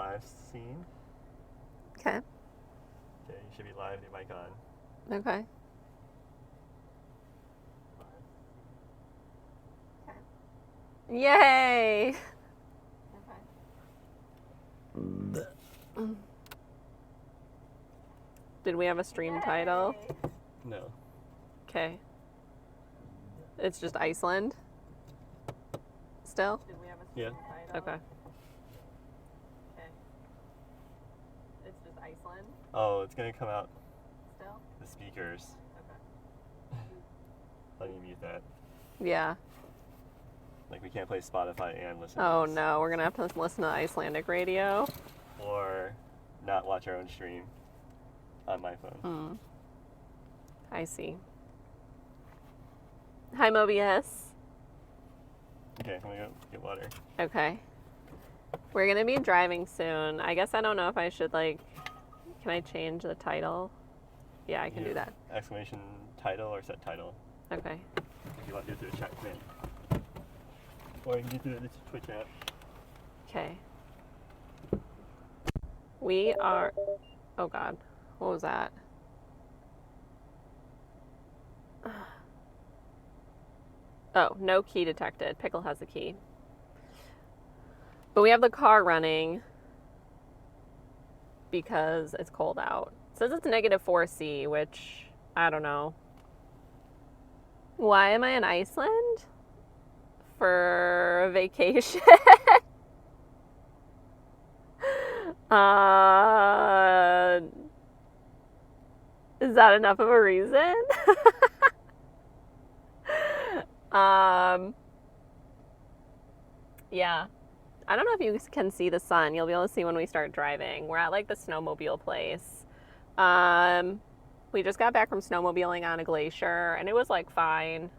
live scene. Okay. Okay, you should be live with your mic on. Okay. Yay! Okay. Did we have a stream title? No. Okay. It's just Iceland? Still? Did we have a stream title? Okay. Okay. It's just Iceland? Oh, it's gonna come out. Still? The speakers. Okay. Let me mute that. Yeah. Like, we can't play Spotify and listen Oh to this. no, we're gonna have to listen to Icelandic radio. Or not watch our own stream on my phone. I see. Hi, Mobius. Okay, I'm gonna go get water. Okay. We're gonna be driving soon. I guess I don't know if I should, like, can I change the title? Yeah, I can do that. Exclamation title or set title. Okay. If you want to do it through the chat command. Or you can do it through the Twitch app. Okay. We are, oh God, what was that? Oh, no key detected. Pickle has a key. But we have the car running because it's cold out. It says it's -4°C, which, I don't know. Why am I in Iceland? For vacation? Is that enough of a reason? Yeah. I don't know if you can see the sun. You'll be able to see when we start driving. We're at like the snowmobile place. We just got back from snowmobiling on a glacier and it was like fine.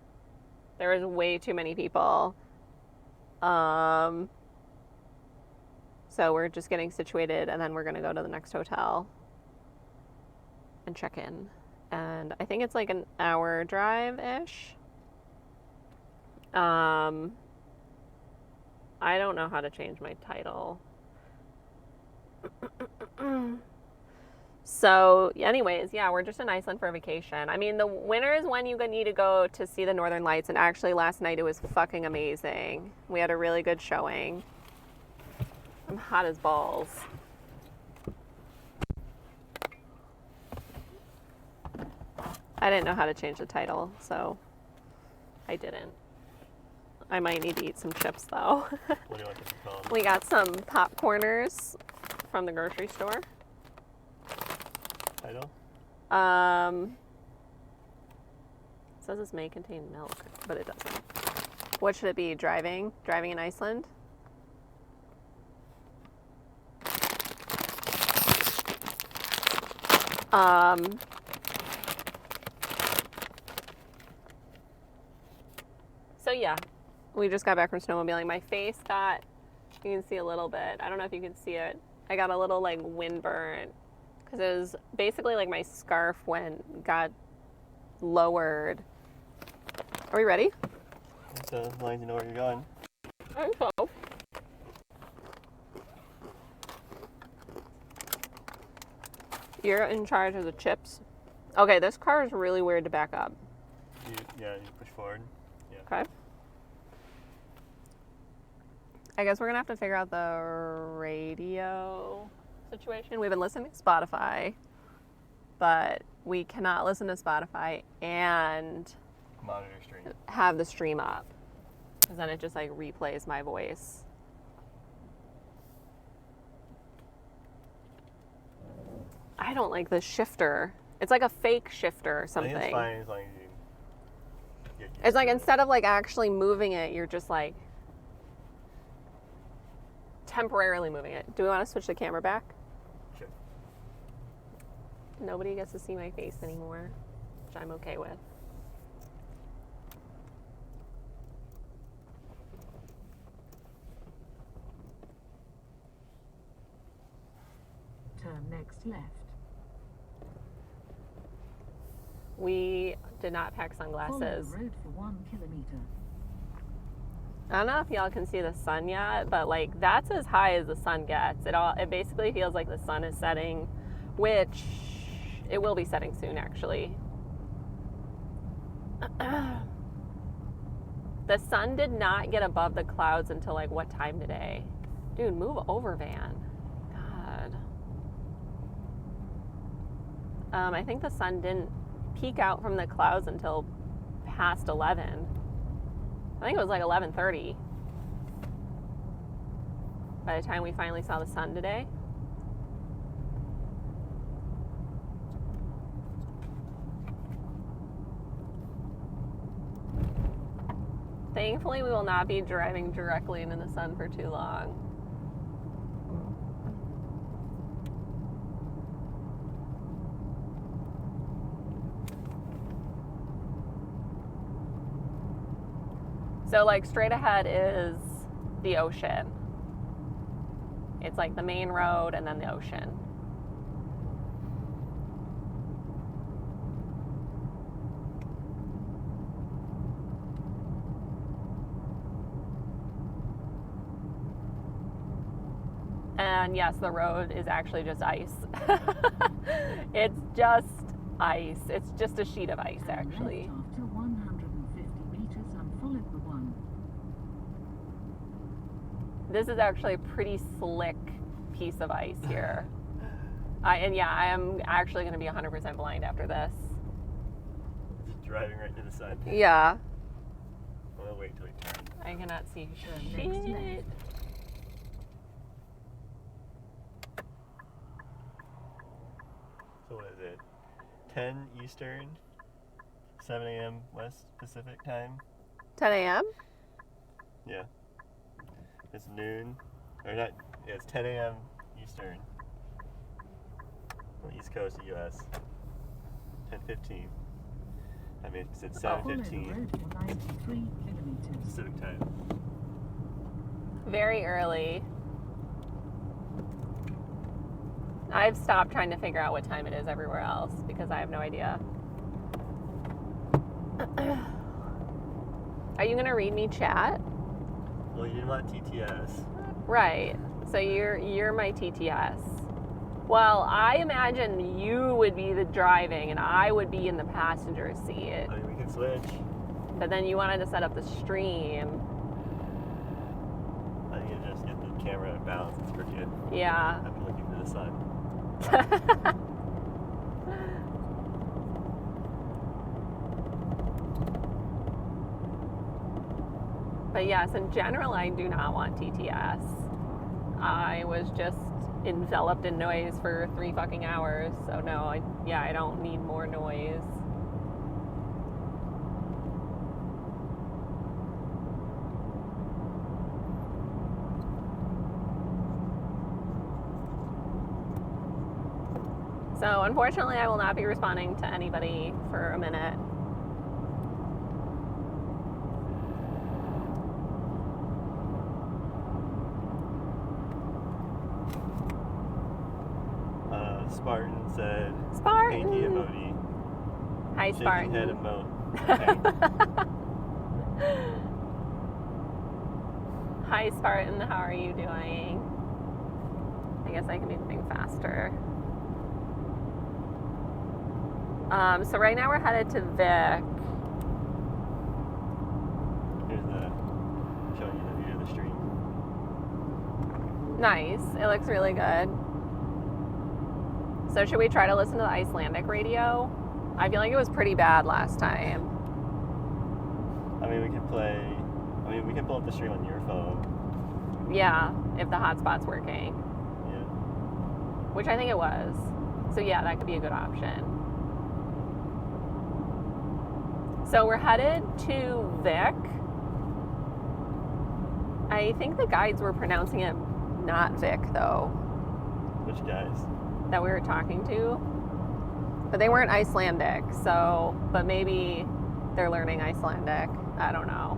There was way too many people. So we're just getting situated and then we're gonna go to the next hotel and check in. And I think it's like an hour drive-ish. I don't know how to change my title. So, anyways, yeah, we're just in Iceland for a vacation. I mean, the winter is when you need to go to see the Northern Lights, and actually last night it was fucking amazing. We had a really good showing. I'm hot as balls. I didn't know how to change the title, so I didn't. I might need to eat some chips, though. What do you want this to be called? We got some popcorners from the grocery store. Title? It says this may contain milk, but it doesn't. What should it be? Driving? Driving in Iceland? So yeah, we just got back from snowmobiling. My face got, you can see a little bit. I don't know if you can see it. I got a little like windburn because it was basically like my scarf got lowered. Are we ready? So, as long as you know where you're going. I think so. You're in charge of the chips. Okay, this car is really weird to back up. You push forward. Yeah. Okay. I guess we're gonna have to figure out the radio situation. We've been listening to Spotify, but we cannot listen to Spotify and Monitor stream. have the stream up, because then it just like replays my voice. I don't like this shifter. It's like a fake shifter or something. I think it's fine as long as you get used It's like to it. instead of like actually moving it, you're just like temporarily moving it. Do we want to switch the camera back? Sure. Nobody gets to see my face anymore, which I'm okay with. Turn next left. We did not pack Follow sunglasses. the road for 1 kilometer. I don't know if y'all can see the sun yet, but like that's as high as the sun gets. It basically feels like the sun is setting, which it will be setting soon actually. The sun did not get above the clouds until like what time today? Dude, move over, van. God. I think the sun didn't peek out from the clouds until past 11. I think it was like 11:30 by the time we finally saw the sun today. Thankfully, we will not be driving directly into the sun for too long. So like straight ahead is the ocean. It's like the main road and then the ocean. And yes, the road is actually just ice. It's just ice. It's just a sheet of ice actually. After 150 meters and follow the 1. This is actually a pretty slick piece of ice here. I am actually going to be 100% blind after this. Just driving right into the sun. Yeah. I'll wait till we turn. I cannot see Next shit. left. So what is it? 10 Eastern, 7 a.m. West Pacific time? 10 a.m.? Yeah. It's noon. Or not, yeah, it's 10 a.m. Eastern. On the East Coast of U.S. 10:15. I mean, it's at Follow the 7:15 road for 93 kilometers. Pacific time. Very early. I've stopped trying to figure out what time it is everywhere else because I have no idea. Are you going to read me chat? Well, you didn't want TTS. Right. So you're my TTS. Well, I imagine you would be the driving and I would be in the passenger seat. I mean, we can switch. But then you wanted to set up the stream. I need to just get the camera balanced. It's crooked. Yeah. After looking for the sun. But yes, in general, I do not want TTS. I was just enveloped in noise for 3 fucking hours. So no, I don't need more noise. So unfortunately, I will not be responding to anybody for a minute. Spartan said, Spartan! Pinky emoji. Hi, Shaking Spartan. head emote. Hi, Spartan. How are you doing? I guess I can do the thing faster. So right now we're headed to Vic. Here's showing you the view of the stream. Nice. It looks really good. So should we try to listen to the Icelandic radio? I feel like it was pretty bad last time. I mean, we can pull up the stream on your phone. Yeah, if the hotspot's working. Yeah. Which I think it was. So yeah, that could be a good option. So we're headed to Vic. I think the guides were pronouncing it not Vic though. Which guys? That we were talking to. But they weren't Icelandic, so, but maybe they're learning Icelandic. I don't know.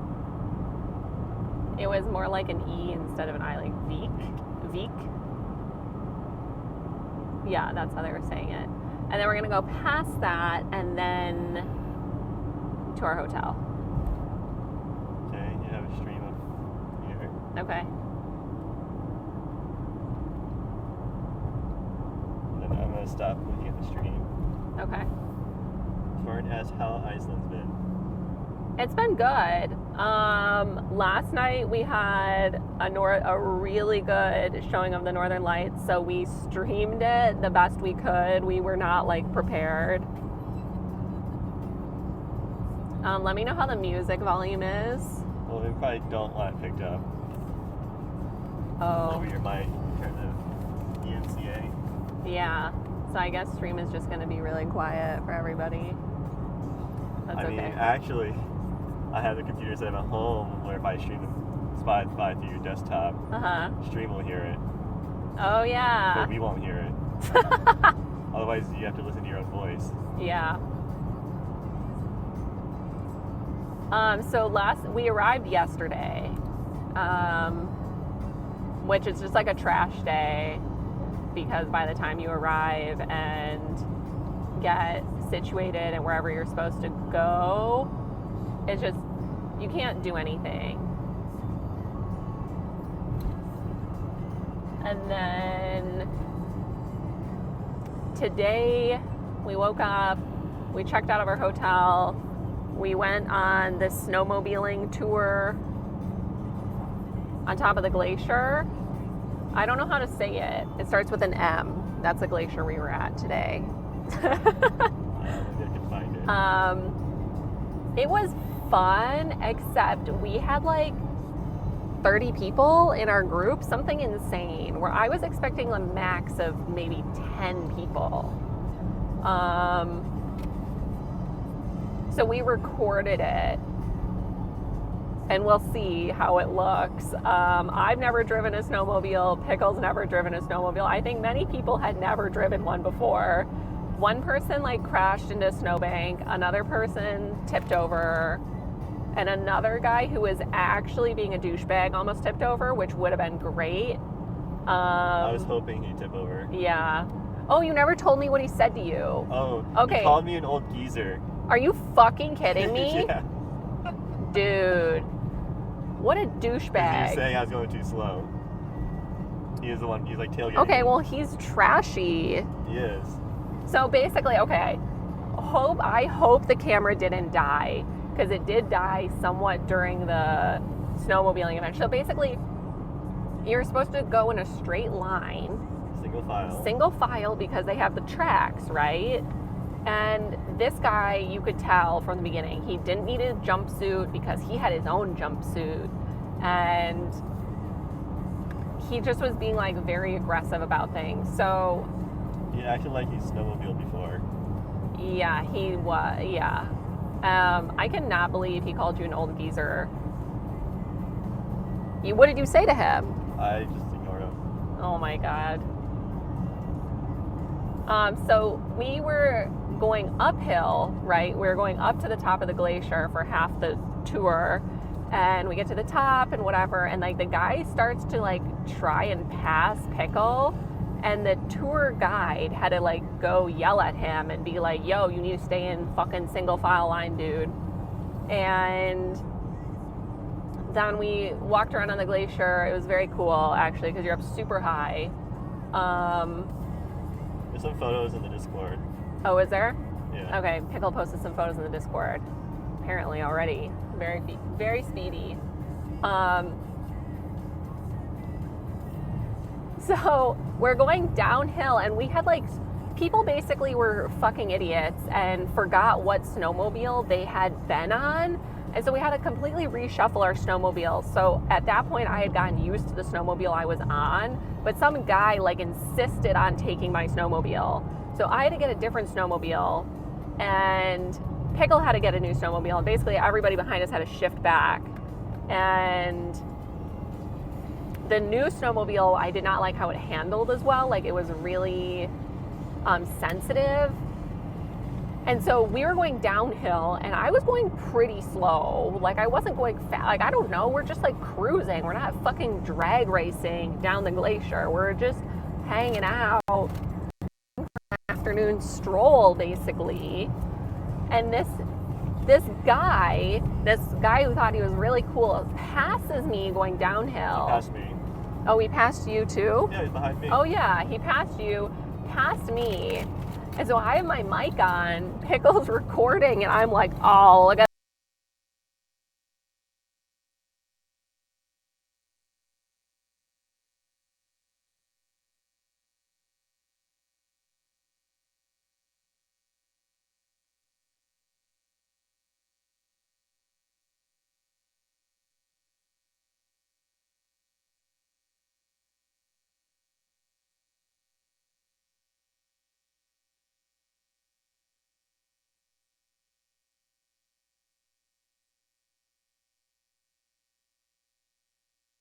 It was more like an E instead of an I, like Vik. Vik? Yeah, that's how they were saying it. And then we're gonna go past that and then to our hotel. Okay, you have a stream of Okay. And then I'm gonna stop looking at the stream. Okay. Torn asks how Iceland's been. It's been good. Last night we had a really good showing of the Northern Lights, so we streamed it the best we could. We were not like prepared. Let me know how the music volume is. Well, we probably don't want it picked up. Oh. Over your mic, turn the EMCA. Yeah. So I guess stream is just going to be really quiet for everybody. That's I okay. mean, actually, I have the computer set up at home where if I stream the Spotify through your desktop, stream will hear it. Oh, yeah. But we won't hear it. Otherwise, you have to listen to your own voice. Yeah. So we arrived yesterday, which is just like a trash day, because by the time you arrive and get situated and wherever you're supposed to go, it's just, you can't do anything. And then today we woke up, we checked out of our hotel, we went on this snowmobiling tour on top of the glacier. I don't know how to say it. It starts with an M. That's the glacier we were at today. Maybe I can find it. It was fun, except we had like 30 people in our group, something insane, where I was expecting a max of maybe 10 people. So we recorded it, and we'll see how it looks. I've never driven a snowmobile. Pickle's never driven a snowmobile. I think many people had never driven one before. One person like crashed into a snowbank, another person tipped over, and another guy who was actually being a douchebag almost tipped over, which would have been great. I was hoping he'd tip over. Yeah. Oh, you never told me what he said to you. Oh, okay. He called me an old geezer. Are you fucking kidding me? Yeah. Dude. What a He douchebag. was saying I was going too slow. He was the one, he's like tailgating. Okay, well, he's trashy. He is. So basically, okay, I hope the camera didn't die, because it did die somewhat during the snowmobiling event. So basically, you're supposed to go in a straight line. Single file, because they have the tracks, right? And this guy, you could tell from the beginning, he didn't need a jumpsuit because he had his own jumpsuit. And he just was being like very aggressive about things. So He acted like he's snowmobiled before. yeah, he was, yeah. I cannot believe he called you an old geezer. What did you say to him? I just ignored him. Oh my God. So we were going uphill, right? We were going up to the top of the glacier for half the tour, and we get to the top and whatever, and like the guy starts to like try and pass Pickle, and the tour guide had to like go yell at him and be like, yo, you need to stay in fucking single file line, dude. And then we walked around on the glacier. It was very cool, actually, because you're up super high. There's some photos in the Discord. Oh, is there? Yeah. Okay, Pickle posted some photos in the Discord. Apparently already. Very speedy. So we're going downhill, and we had like, people basically were fucking idiots and forgot what snowmobile they had been on. And so we had to completely reshuffle our snowmobile. So at that point, I had gotten used to the snowmobile I was on, but some guy like insisted on taking my snowmobile. So I had to get a different snowmobile, and Pickle had to get a new snowmobile. And basically everybody behind us had to shift back. And the new snowmobile, I did not like how it handled as well. Like, it was really sensitive. And so we were going downhill, and I was going pretty slow. Like, I wasn't going fast. Like, I don't know. We're just like cruising. We're not fucking drag racing down the glacier. We're just hanging out for an afternoon stroll, basically. And this this guy who thought he was really cool passes me going downhill. Past me. Oh, he passed you too? Yeah, he's behind me. Oh yeah, he passed you, passed me. And so I have my mic on, Pickle's recording, and I'm like, oh, look at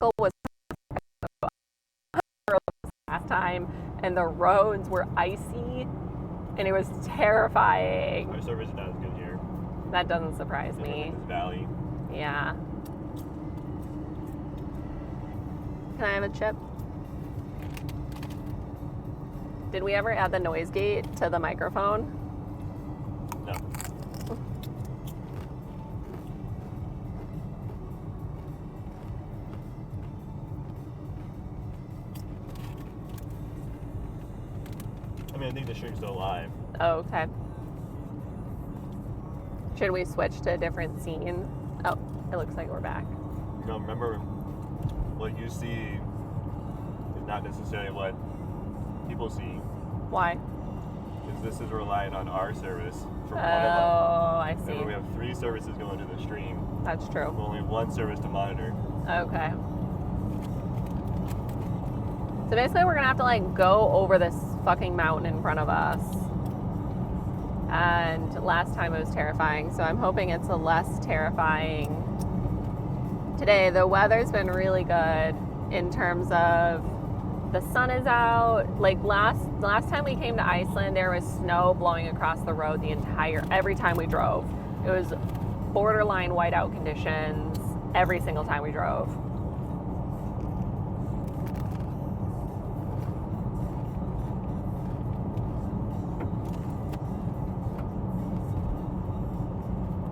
Pickle was last time, and the roads were icy, and it was terrifying. Our service is not as good here. That doesn't surprise In me. this valley. Yeah. Can I have a chip? Did we ever add the noise gate to the microphone? No. I mean, I think the stream's still live. Oh, okay. Should we switch to a different scene? Oh, it looks like we're back. You know, remember, what you see is not necessarily what people see. Why? Because this is reliant on our service for Oh, one of them. I see. Remember, we have 3 services going to the stream. That's true. With only 1 service to monitor. Okay. So basically we're gonna have to like go over this fucking mountain in front of us. And last time it was terrifying, so I'm hoping it's a less terrifying today. The weather's been really good in terms of the sun is out. Like last time we came to Iceland, there was snow blowing across the road every time we drove. It was borderline whiteout conditions every single time we drove.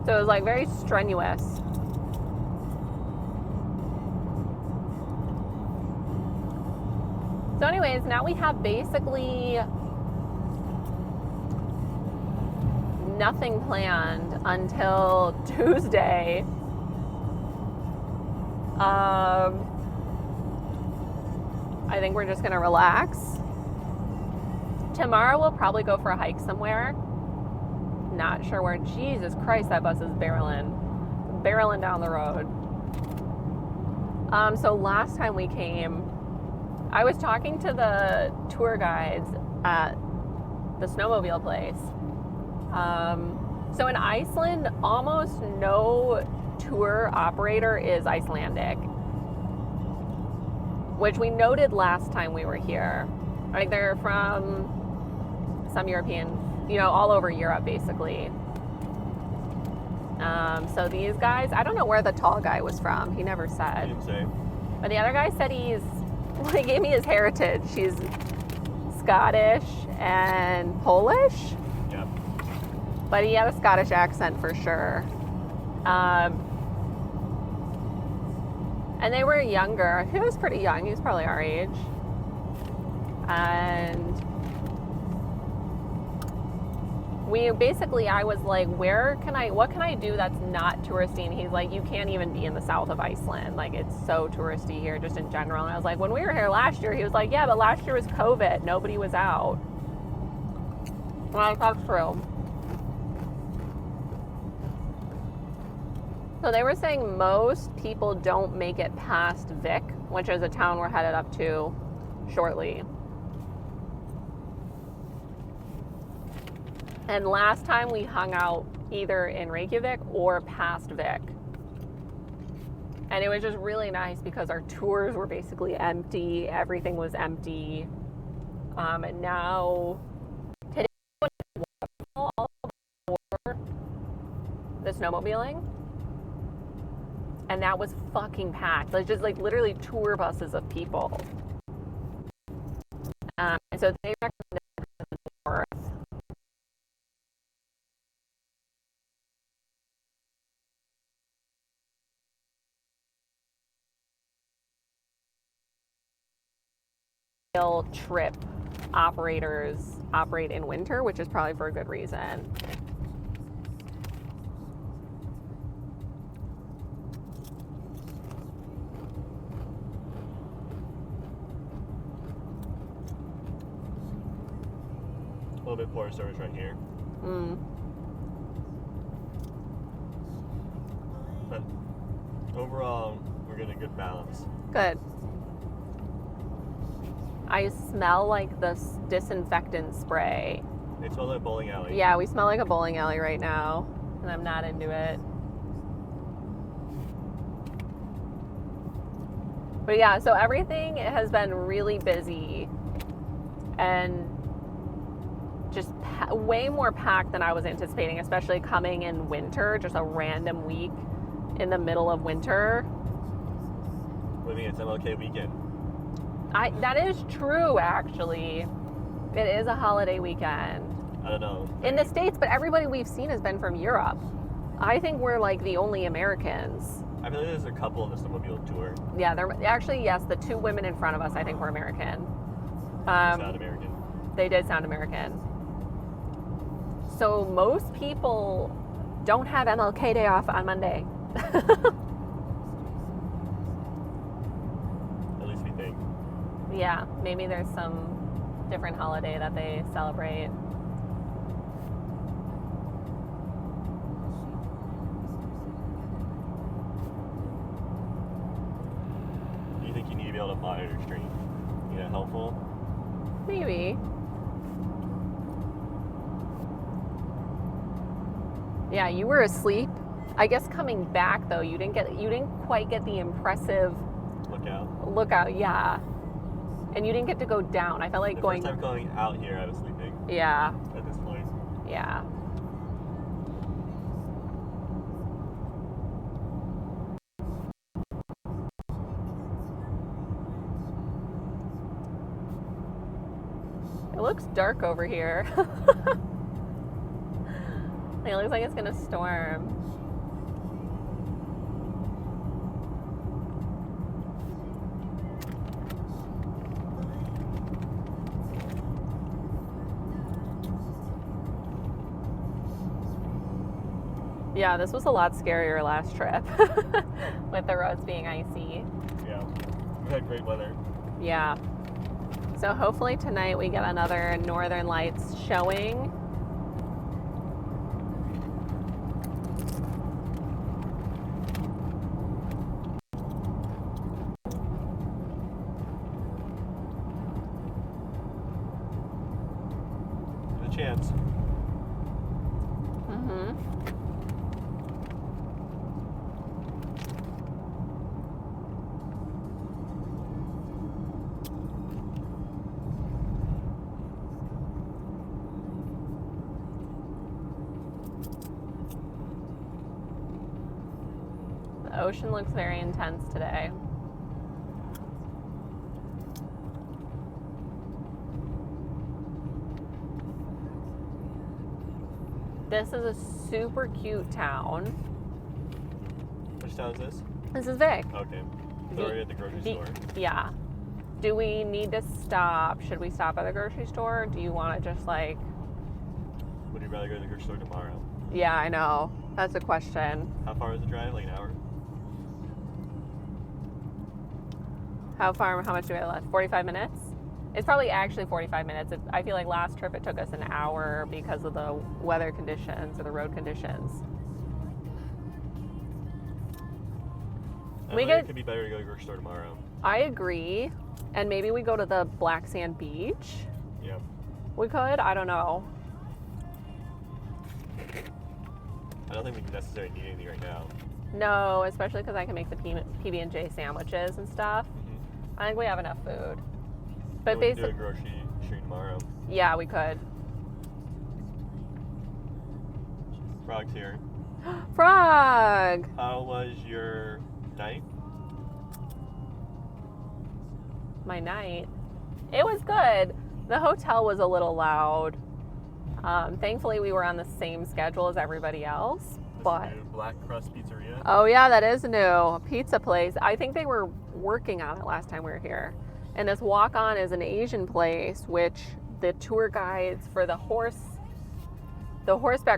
So it was like very strenuous. So anyways, now we have basically nothing planned until Tuesday. I think we're just gonna relax. Tomorrow we'll probably go for a hike somewhere. Not sure where. Jesus Christ, that bus is barreling down the road. So last time we came, I was talking to the tour guides at the snowmobile place. So in Iceland, almost no tour operator is Icelandic, which we noted last time we were here. Like they're from some European, all over Europe basically. So these guys, I don't know where the tall guy was from. He never said. He didn't say. But the other guy said he gave me his heritage. He's Scottish and Polish. Yep. But he had a Scottish accent for sure. And they were younger. He was pretty young. He was probably our age. And I was like, what can I do that's not touristy? And he's like, you can't even be in the south of Iceland. Like, it's so touristy here just in general. And I was like, when we were here last year, he was like, yeah, but last year was COVID. Nobody was out. Well, that's true. So they were saying most people don't make it past Vik, which is a town we're headed up to shortly. And last time we hung out either in Reykjavik or past Vik. And it was just really nice because our tours were basically empty. Everything was empty. And now, today was all over the snowmobiling. And that was fucking packed. Like just like literally tour buses of people. And so they recommended the north. snowmobile trip operators operate in winter, which is probably for a good reason. A little bit poor service right here. But overall, we're getting a good balance. Good. I smell like this disinfectant spray. It smells like a bowling alley. Yeah, we smell like a bowling alley right now, and I'm not into it. But yeah, so everything has been really busy and just way more packed than I was anticipating, especially coming in winter, just a random week in the middle of winter. What do you mean? It's MLK weekend. That is true, actually. It is a holiday weekend. I don't know. In the States, but everybody we've seen has been from Europe. I think we're like the only Americans. I feel like there's a couple on the snowmobile tour. Yeah, they're actually, yes, the two women in front of us I think were American. Sound American. They did sound American. So most people don't have MLK Day off on Monday. At least we think. Yeah, maybe there's some different holiday that they celebrate. Do you think you need to be able to monitor stream? You know, helpful? Maybe. Yeah, you were asleep. I guess coming back though, you didn't quite get the impressive lookout. Yeah, and you didn't get to go down. I felt like the going. First time going out here, I was sleeping. Yeah. At this point. Yeah. It looks dark over here. It looks like it's gonna storm. Yeah, this was a lot scarier last trip with the roads being icy. Yeah, we had great weather. Yeah. So hopefully tonight we get another Northern Lights showing. There's a chance. The ocean looks very intense today. This is a super cute town. Which town is this? This is Vic. Okay. So we're at the grocery store. Yeah. Do we need to stop? Should we stop at the grocery store? Do you want to just like... Would you rather go to the grocery store tomorrow? Yeah, I know. That's a question. How far is the drive? Like an hour? How much do we have left? 45 minutes? It's probably actually 45 minutes. I feel like last trip it took us an hour because of the weather conditions or the road conditions. It could be better to go to the grocery store tomorrow. I agree. And maybe we go to the Black Sand Beach. Yeah. We could? I don't know. I don't think we necessarily need anything right now. No, especially because I can make the PB&J sandwiches and stuff. Mm-hmm. I think we have enough food. But we can do basically, a grocery stream tomorrow. yeah, we could. Frog's here. Frog! How was your night? My night. It was good. The hotel was a little loud. Thankfully, we were on the same schedule as everybody else. But New Black Crust Pizzeria. oh yeah, that is new. A pizza place. I think they were working on it last time we were here. And this walk-on is an Asian place, which the tour guides for the horseback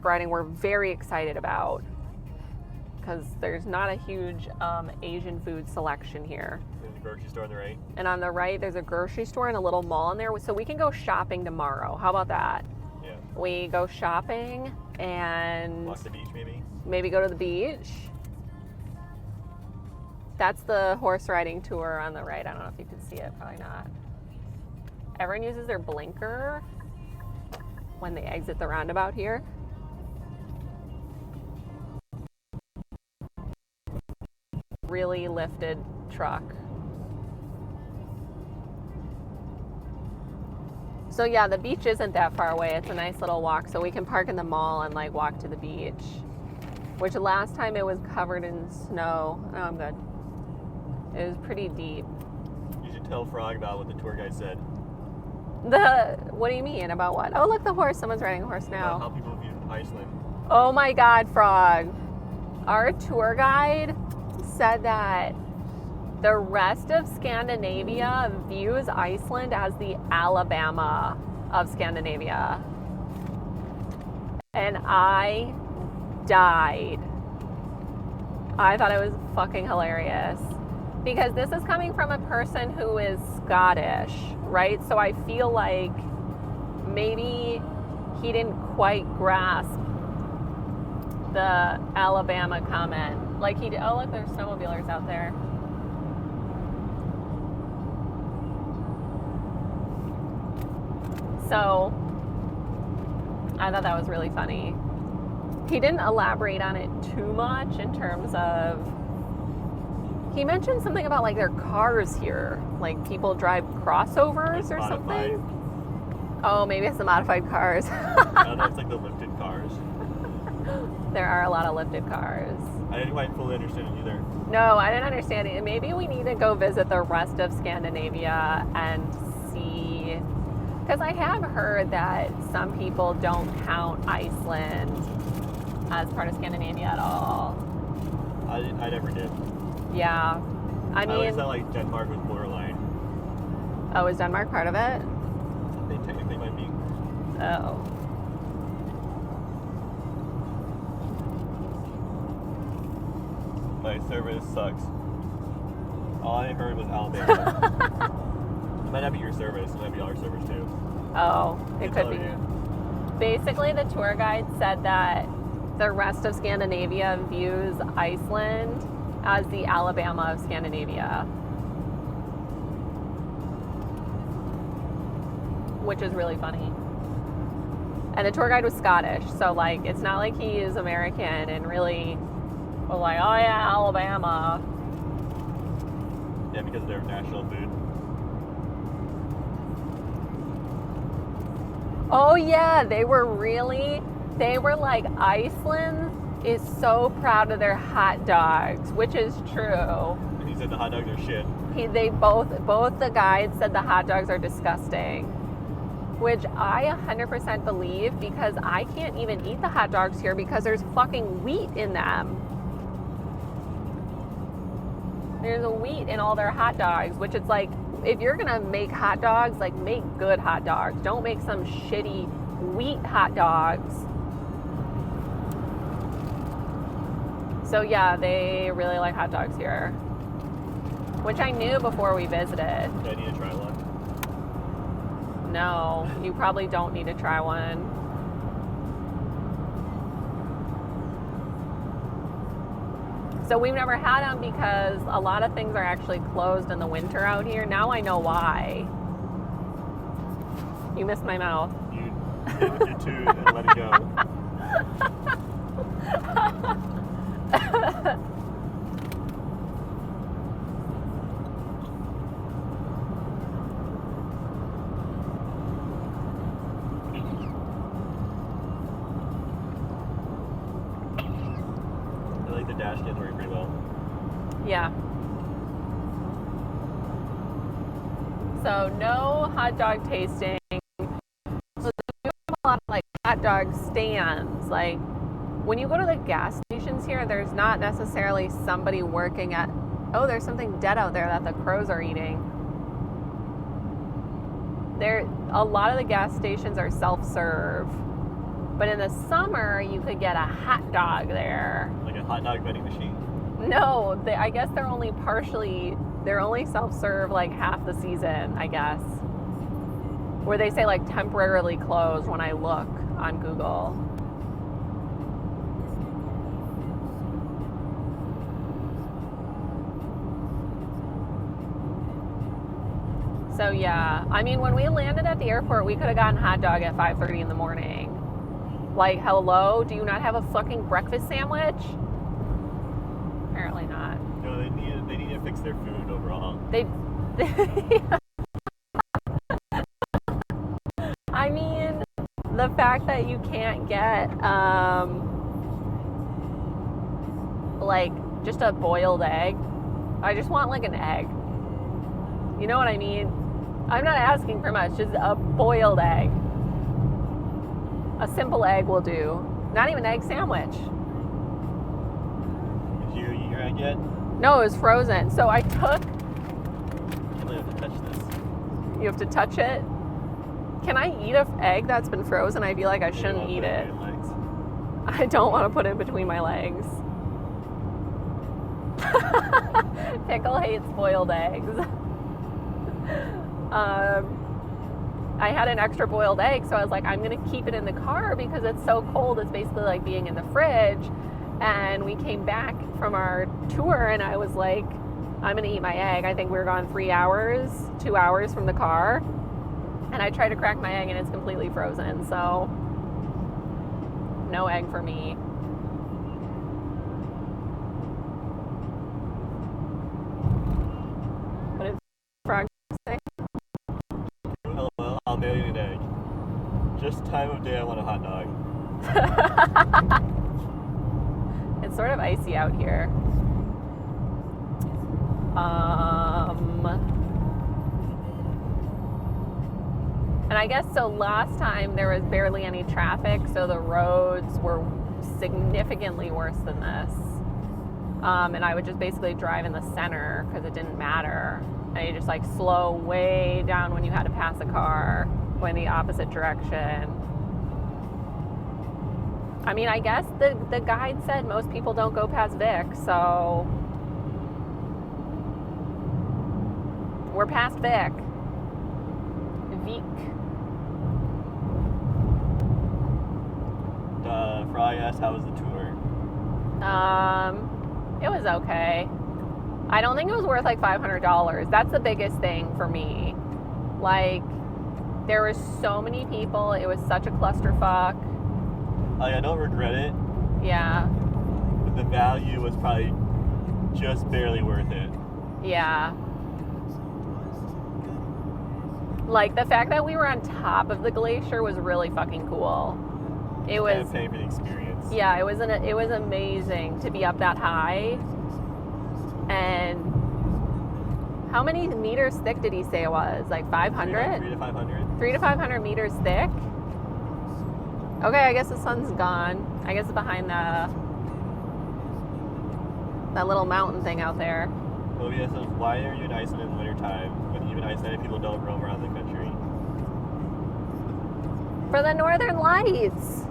riding were very excited about, because there's not a huge Asian food selection here. There's a grocery store on the right. And on the right, there's a grocery store and a little mall in there. So we can go shopping tomorrow. How about that? Yeah. We go shopping and Walk the beach, maybe. maybe go to the beach. That's the horse riding tour on the right. I don't know if you can see it. Probably not. Everyone uses their blinker when they exit the roundabout here. Really lifted truck. So yeah, the beach isn't that far away. It's a nice little walk, so we can park in the mall and like walk to the beach. Which last time it was covered in snow. Oh, I'm good. It was pretty deep. You should tell Frog about what the tour guide said. What do you mean? About what? Oh, look, the horse. Someone's riding a horse About now. how people view Iceland. Oh my God, Frog. Our tour guide said that the rest of Scandinavia views Iceland as the Alabama of Scandinavia. And I died. I thought it was fucking hilarious. Because this is coming from a person who is Scottish, right? So I feel like maybe he didn't quite grasp the Alabama comment. Like he did. Oh, look, there's snowmobilers out there. So I thought that was really funny. He didn't elaborate on it too much in terms of, he mentioned something about like their cars here, like people drive crossovers or something. Oh, maybe it's the modified cars. I don't know, it's like the lifted cars. There are a lot of lifted cars. I didn't quite fully understand it either. No, I didn't understand it. Maybe we need to go visit the rest of Scandinavia and see, because I have heard that some people don't count Iceland as part of Scandinavia at all. I never did. Yeah. I I always mean, thought like Denmark was borderline. oh, is Denmark part of it? They technically might be. Oh. My service sucks. All I heard was Alabama. It might not be your service, it might be our service too. Oh, it It's could all be. you. Basically, the tour guide said that the rest of Scandinavia views Iceland as the Alabama of Scandinavia, which is really funny. And the tour guide was Scottish, so like it's not like he is American and really was like, oh yeah, Alabama. Yeah, because of their national food. Oh yeah, they were like, Iceland is so proud of their hot dogs, which is true. And he said the hot dogs are shit. They both the guides said the hot dogs are disgusting, which I 100% believe, because I can't even eat the hot dogs here because there's fucking wheat in them. There's a wheat in all their hot dogs, which it's like, if you're gonna make hot dogs, like make good hot dogs. Don't make some shitty wheat hot dogs. So yeah, they really like hot dogs here, which I knew before we visited. Do I need to try one? No, you probably don't need to try one. So we've never had them because a lot of things are actually closed in the winter out here. Now I know why. You missed my mouth. You hit it with your tooth and let it go. I like the dash cams working pretty well. Yeah. So no hot dog tasting. So we have a lot of like hot dog stands. Like when you go to the gas stations here, there's not necessarily somebody working at. Oh, there's something dead out there that the crows are eating. A lot of the gas stations are self-serve, but in the summer you could get a hot dog there. Like a hot dog vending machine. No, I guess they're only self-serve like half the season, I guess. Where they say like temporarily closed when I look on Google. So yeah, I mean, when we landed at the airport, we could have gotten a hot dog at 5:30 in the morning. Like, hello, do you not have a fucking breakfast sandwich? Apparently not. No, they need to fix their food overall. I mean, the fact that you can't get like just a boiled egg. I just want like an egg. You know what I mean? I'm not asking for much, just a boiled egg. A simple egg will do. Not even an egg sandwich. Did you eat your egg yet? No, it was frozen. So I took... You have to touch this. You have to touch it? Can I eat an egg that's been frozen? I feel like I shouldn't eat it. I don't want to put it between my legs. Pickle hates boiled eggs. I had an extra boiled egg, so I was like, I'm going to keep it in the car because it's so cold. It's basically like being in the fridge. And we came back from our tour, and I was like, I'm going to eat my egg. I think we were gone 2 hours from the car. And I tried to crack my egg, and it's completely frozen. So, no egg for me. What did Frog say? Well, I'll mail you an egg. Just time of day I want a hot dog. It's sort of icy out here. And I guess so last time there was barely any traffic, so the roads were significantly worse than this. And I would just basically drive in the center because it didn't matter. And you just like slow way down when you had to pass a car going the opposite direction. I mean, I guess the guide said most people don't go past Vic, so we're past Vic. Fry asked, how was the tour? It was okay. I don't think it was worth like $500. That's the biggest thing for me. Like, there were so many people. It was such a clusterfuck. I don't regret it. Yeah. But the value was probably just barely worth it. Yeah. Like, the fact that we were on top of the glacier was really fucking cool. It was paying for the experience. Yeah, it was amazing to be up that high. And how many meters thick did he say it was? Like 500? 3 to 500. 3 to 500 meters thick? Okay, I guess the sun's gone. I guess it's behind that little mountain thing out there. Olivia says, why are you in Iceland in wintertime when even Icelandic people don't roam around the country? For the Northern Lights.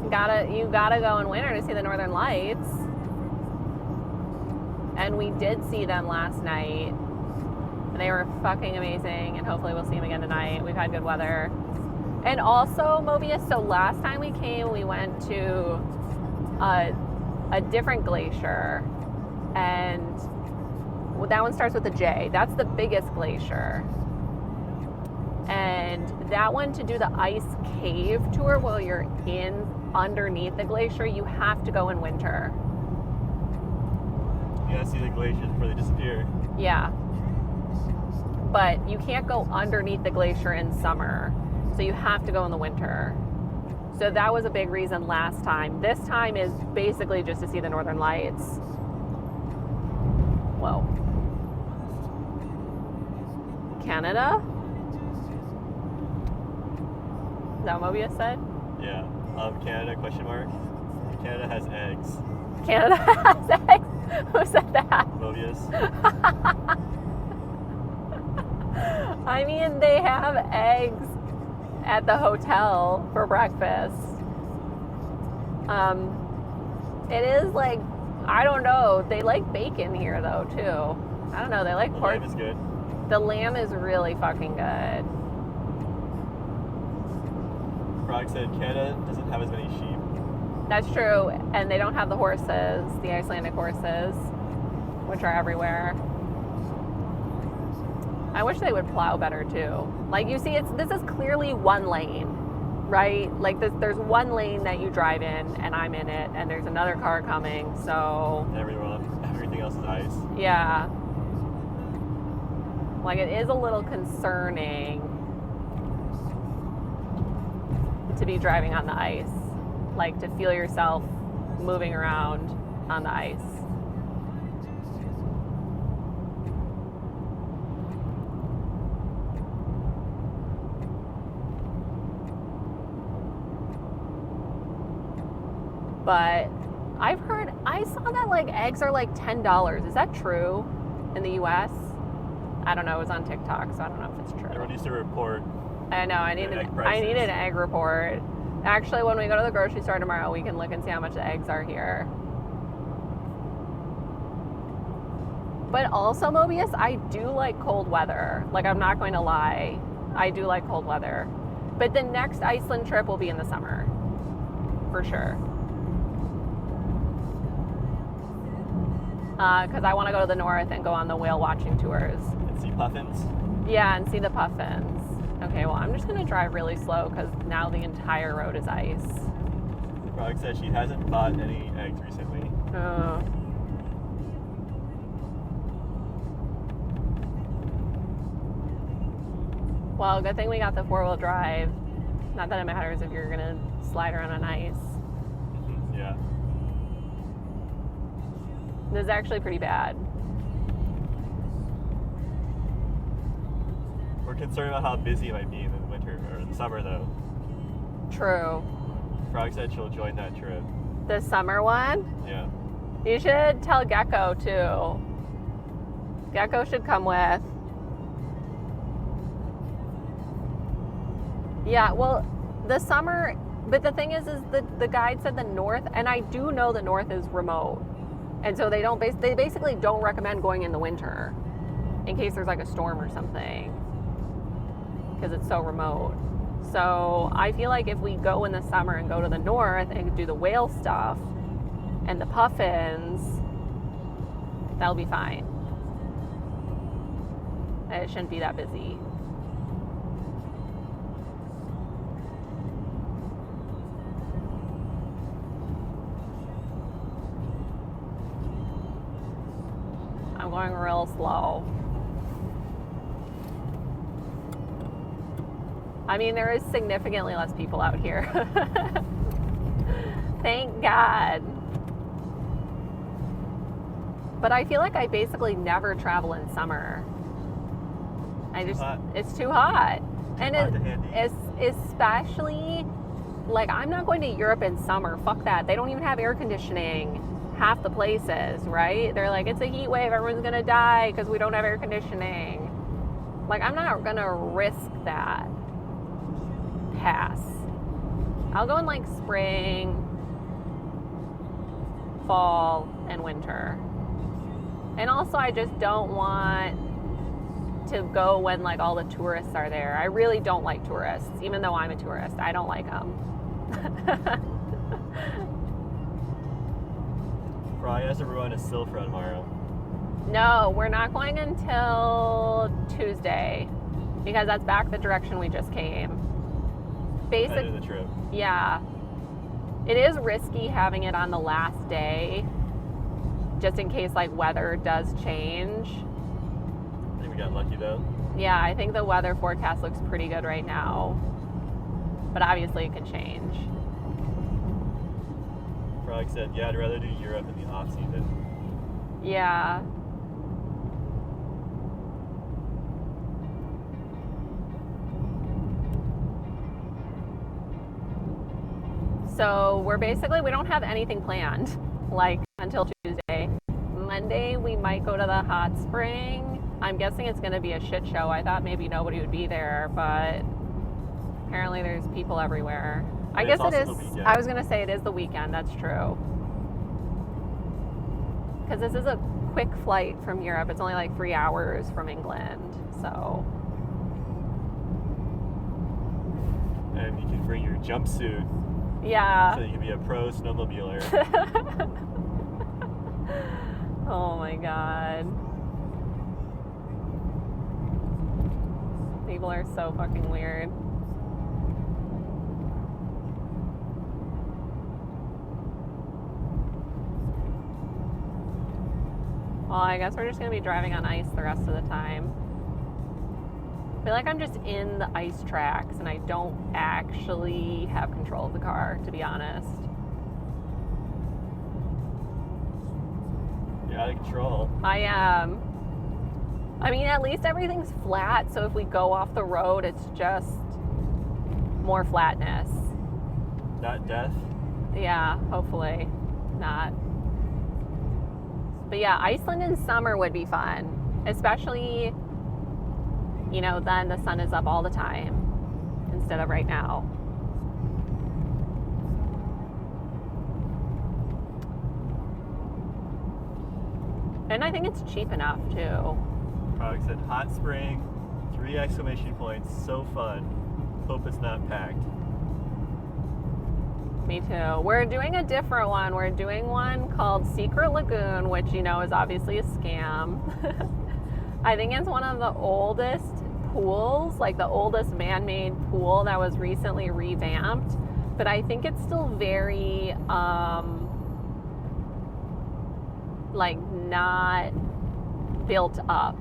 You gotta go in winter to see the Northern Lights. And we did see them last night. And they were fucking amazing, and hopefully we'll see them again tonight. We've had good weather. And also, Mobius, so last time we came, we went to a different glacier. And that one starts with a J. That's the biggest glacier. And that one, to do the ice cave tour while you're underneath the glacier, you have to go in winter. You gotta see the glaciers before they disappear. Yeah. But you can't go underneath the glacier in summer. So you have to go in the winter. So that was a big reason last time. This time is basically just to see the Northern Lights. Whoa. Canada? Is that what Mobius said? Yeah. Canada, question mark. Canada has eggs. Canada has eggs. Who said that? Mobius. I mean, they have eggs at the hotel for breakfast. It is like, I don't know, they like bacon here though too. I don't know, they like The pork. lamb is good. The lamb is really fucking good. Frog said Canada doesn't have as many sheep. That's true, and they don't have the horses, the Icelandic horses, which are everywhere. I wish they would plow better too. Like you see, this is clearly one lane, right? Like there's one lane that you drive in, and I'm in it, and there's another car coming. So Everything else is ice. yeah, like it is a little concerning to be driving on the ice, like to feel yourself moving around on the ice. But I saw that like eggs are like $10. Is that true in the US? I don't know. It was on TikTok, so I don't know if it's true. Everyone needs to report. I know. I need egg an egg report. Actually, when we go to the grocery store tomorrow, we can look and see how much the eggs are here. But also, Mobius, I do like cold weather. Like, I'm not going to lie. I do like cold weather. But the next Iceland trip will be in the summer. For sure. Because I want to go to the north and go on the whale watching tours. And see puffins. Yeah, and see the puffins. Okay, well, I'm just going to drive really slow because now the entire road is ice. Frog said she hasn't bought any eggs recently. Oh. Well, good thing we got the four-wheel drive. Not that it matters if you're going to slide around on ice. Yeah. This is actually pretty bad. We're concerned about how busy it might be in the winter or in the summer, though. True. Frog said she'll join that trip. The summer one? Yeah. You should tell Gecko, too. Gecko should come with. Yeah, well, the summer, but the thing is the guide said the north, and I do know the north is remote. And so they basically don't recommend going in the winter in case there's like a storm or something because it's so remote. So I feel like if we go in the summer and go to the north and do the whale stuff and the puffins, that'll be fine. It shouldn't be that busy. I'm going real slow. I mean, there is significantly less people out here. Thank God. But I feel like I basically never travel in summer. It's too hot. And it's especially, like, I'm not going to Europe in summer. Fuck that. They don't even have air conditioning. Half the places, right? They're like, it's a heat wave, everyone's gonna die because we don't have air conditioning. Like, I'm not gonna risk that. Pass. I'll go in like spring, fall, and winter. And also, I just don't want to go when like all the tourists are there. I really don't like tourists, even though I'm a tourist. I don't like them. Fry has everyone to Silfra tomorrow. No, we're not going until Tuesday because that's back the direction we just came. End of the trip. Yeah. It is risky having it on the last day just in case like weather does change. I think we got lucky though. Yeah, I think the weather forecast looks pretty good right now. But obviously it could change. Frog said, yeah, I'd rather do Europe in the off season. Yeah. So we don't have anything planned, like, until Tuesday. Monday, we might go to the hot spring. I'm guessing it's going to be a shit show. I thought maybe nobody would be there, but apparently there's people everywhere. I guess it is. I was going to say it is the weekend. That's true. Because this is a quick flight from Europe. It's only like 3 hours from England. So. And you can bring your jumpsuit. Yeah. So you can be a pro snowmobiler. Oh my god. People are so fucking weird. Well, I guess we're just going to be driving on ice the rest of the time. I feel like I'm just in the ice tracks and I don't actually have control of the car, to be honest. You're out of control. I am. I mean, at least everything's flat, so if we go off the road, it's just more flatness. Not death? Yeah, hopefully not. But yeah, Iceland in summer would be fun, especially, you know, then the sun is up all the time instead of right now. And I think it's cheap enough too. Product said hot spring, 3 exclamation points, so fun. Hope it's not packed. Me too. We're doing a different one. We're doing one called Secret Lagoon, which, you know, is obviously a scam. I think it's one of the oldest pools, like the oldest man-made pool that was recently revamped. But I think it's still very, like, not built up.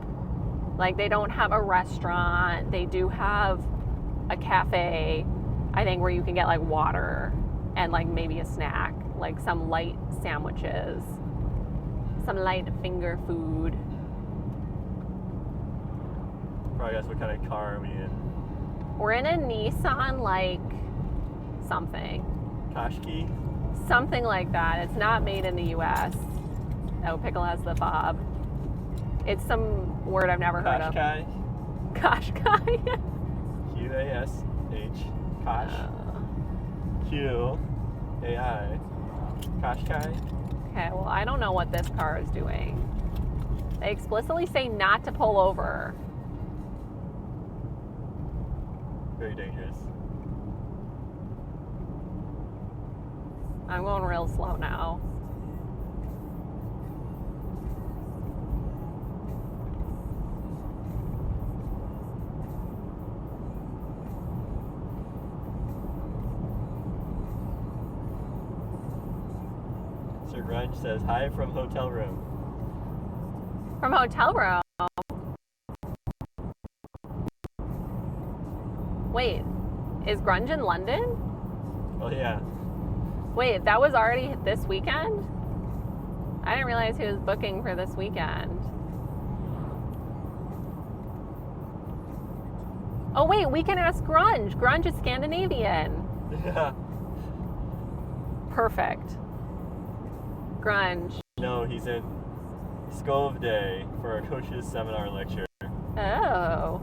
Like, they don't have a restaurant. They do have a cafe, I think, where you can get, like, water and like maybe a snack, like some light sandwiches, some light finger food. Probably guess what kind of car are we in? We're in a Nissan, like something. Qashqai? Something like that. It's not made in the US. Oh, Pickle has the fob. It's some word I've never heard of. Qashqai. Q-A-S-H. Kosh. Q-A-I. Qashqai. Okay, well, I don't know what this car is doing. They explicitly say not to pull over. Very dangerous. I'm going real slow now. Sir Grunge says, hi from hotel room. From hotel room? Wait, is Grunge in London? Oh, yeah. Wait, that was already this weekend? I didn't realize he was booking for this weekend. Oh, wait, we can ask Grunge. Grunge is Scandinavian. Yeah. Perfect. Grunge. No, he's in Skövde for a coach's seminar lecture. Oh.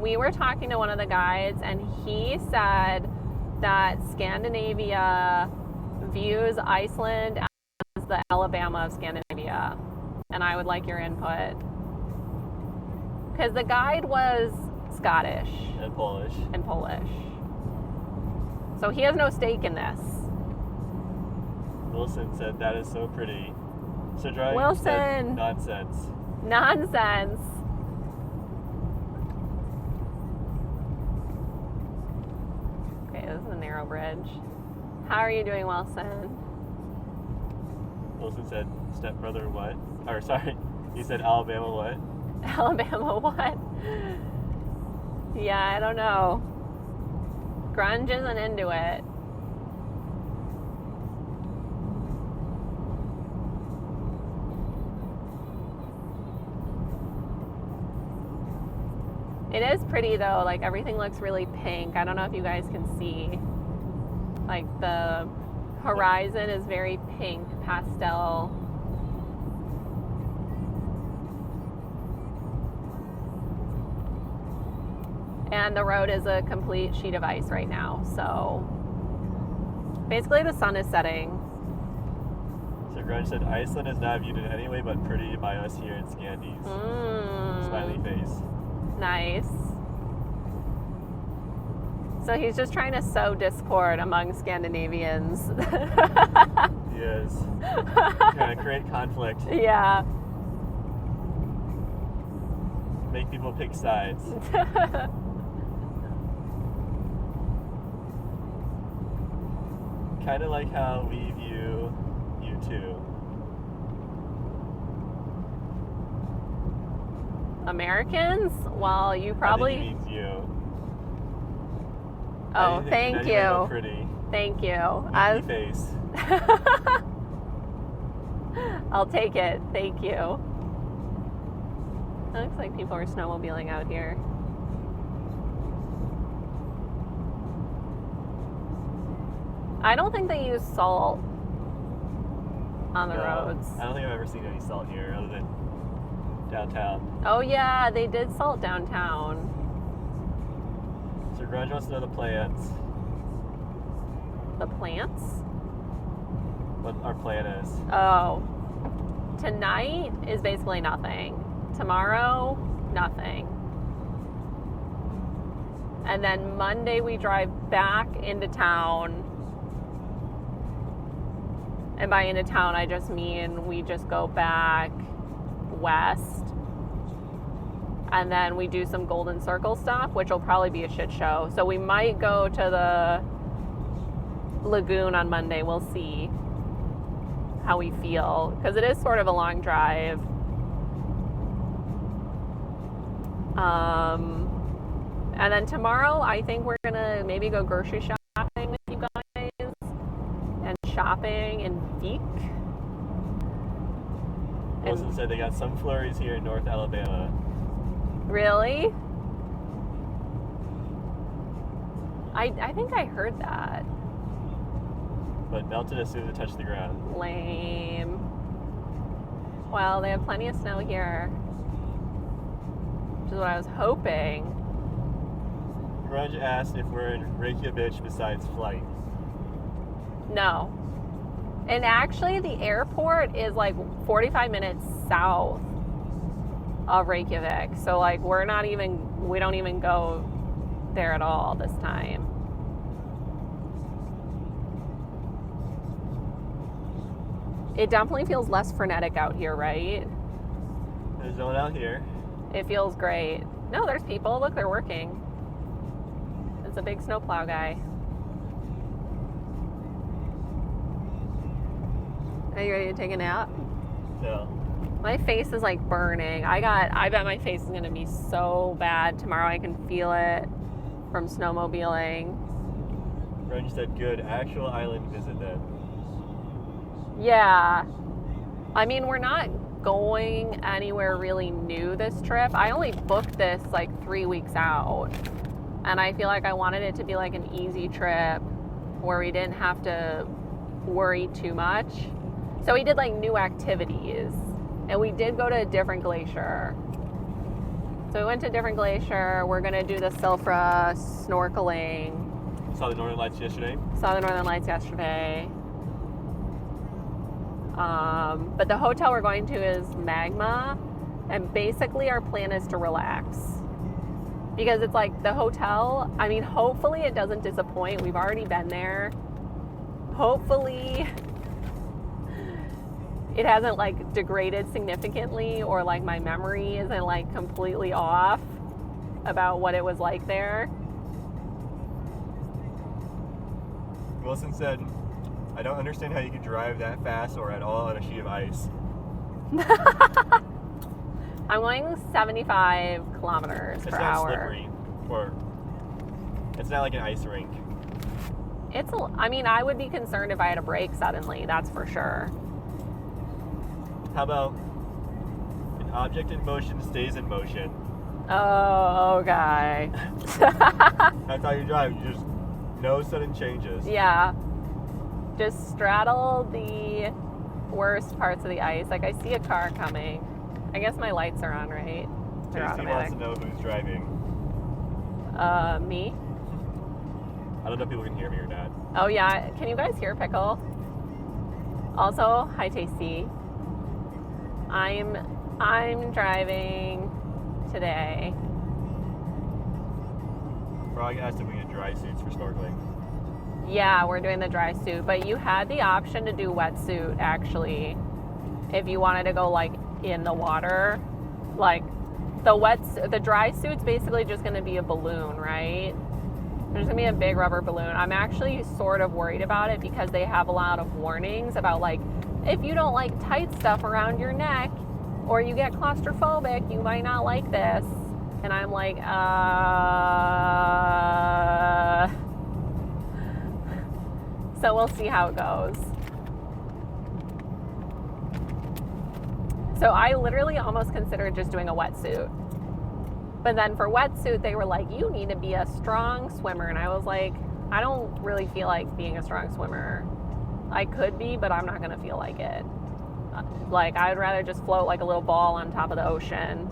We were talking to one of the guides, and he said that Scandinavia views Iceland as the Alabama of Scandinavia. And I would like your input. Because the guide was Scottish. And Polish. And Polish. So he has no stake in this. Wilson said, that is so pretty. So Drive Wilson. said, nonsense. Nonsense. Okay, this is a narrow bridge. How are you doing, Wilson? Wilson said, stepbrother what? Or sorry, he said Alabama what? Alabama what? Yeah, I don't know. Grunge isn't into it. It is pretty though, like everything looks really pink. I don't know if you guys can see like the Horizon is very pink, pastel. And the road is a complete sheet of ice right now. So basically the sun is setting. So Grunge said Iceland is not viewed in any way but pretty by us here in Scandies. Smiley face. Nice. So he's just trying to sow discord among Scandinavians. He is. Trying to create conflict. Yeah. Make people pick sides. Kind of like how we view you two. Americans? Well, you probably. I think he means you. Oh, thank you. Pretty. Thank you. Winky face. I'll take it. Thank you. It looks like people are snowmobiling out here. I don't think they use salt on the roads. I don't think I've ever seen any salt here other than downtown. Oh yeah, they did salt downtown. So Grunge wants to know the plans. The plants? What our plan is. Oh. Tonight is basically nothing. Tomorrow, nothing. And then Monday we drive back into town. And by into town, I just mean we just go back west. And then we do some Golden Circle stuff, which will probably be a shit show. So we might go to the lagoon on Monday. We'll see how we feel. Because it is sort of a long drive. And then tomorrow, I think we're going to maybe go grocery shopping with you guys. And shopping in Veek. Wilson said they got some flurries here in North Alabama. Really? I think I heard that. But melted as soon as it touched the ground. Lame. Well, they have plenty of snow here. Which is what I was hoping. Grunge asked if we're in Reykjavik besides flight. No. And actually, the airport is like 45 minutes south of Reykjavik. So, like, we don't even go there at all this time. It definitely feels less frenetic out here, right? There's no one out here. It feels great. No, there's people. Look, they're working. It's a big snowplow guy. Are you ready to take a nap? No. My face is like burning. I bet my face is gonna be so bad tomorrow. I can feel it from snowmobiling. Grunge said good. Actual island visit then. Yeah. I mean, we're not going anywhere really new this trip. I only booked this like 3 weeks out. And I feel like I wanted it to be like an easy trip where we didn't have to worry too much. So we did like new activities. And we did go to a different glacier. So we went to a different glacier. We're gonna do the Silfra snorkeling. Saw the Northern Lights yesterday. Saw the Northern Lights yesterday. But the hotel we're going to is Magma. And basically our plan is to relax. Because it's like the hotel, I mean, hopefully it doesn't disappoint. We've already been there. Hopefully it hasn't like degraded significantly, or like my memory isn't like completely off about what it was like there. Wilson said, I don't understand how you could drive that fast or at all on a sheet of ice. I'm going 75 kilometers per hour. It's not slippery, or it's not like an ice rink. I mean, I would be concerned if I had a brake suddenly, that's for sure. How about an object in motion stays in motion? Oh, okay. That's how you drive. You just no sudden changes. Yeah. Just straddle the worst parts of the ice. Like, I see a car coming. I guess my lights are on, right? They're Casey wants to know who's driving. Me. I don't know if people can hear me or not. Oh, yeah. Can you guys hear Pickle? Also, hi, Tasty. I'm driving today. Frog asked if we had dry suits for snorkeling. Yeah, we're doing the dry suit, but you had the option to do wetsuit, actually, if you wanted to go, like, in the water. Like, the dry suit's basically just going to be a balloon, right? There's going to be a big rubber balloon. I'm actually sort of worried about it because they have a lot of warnings about, like, if you don't like tight stuff around your neck or you get claustrophobic, you might not like this. And I'm like, So we'll see how it goes. So I literally almost considered just doing a wetsuit. But then for wetsuit, they were like, you need to be a strong swimmer. And I was like, I don't really feel like being a strong swimmer. I could be, but I'm not going to feel like it. Like, I'd rather just float like a little ball on top of the ocean.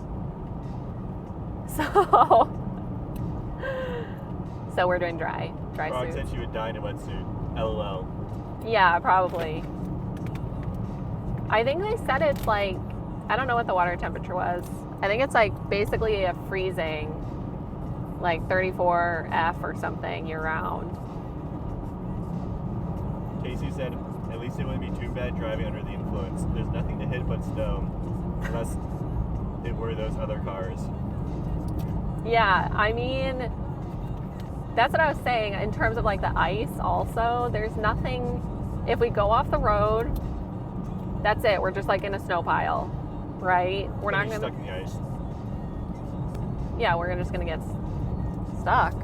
So we're doing dry Frog suits. said she would die in a wetsuit. LOL. Yeah, probably. I think they said it's like, I don't know what the water temperature was. I think it's like basically a freezing, like 34 F or something year round. Casey said, at least it wouldn't be too bad driving under the influence. There's nothing to hit but snow, unless it were those other cars. Yeah, I mean, that's what I was saying in terms of like the ice also. There's nothing, if we go off the road, that's it. We're just like in a snow pile, right? We're not going to... stuck in the ice. Yeah, we're just going to get stuck.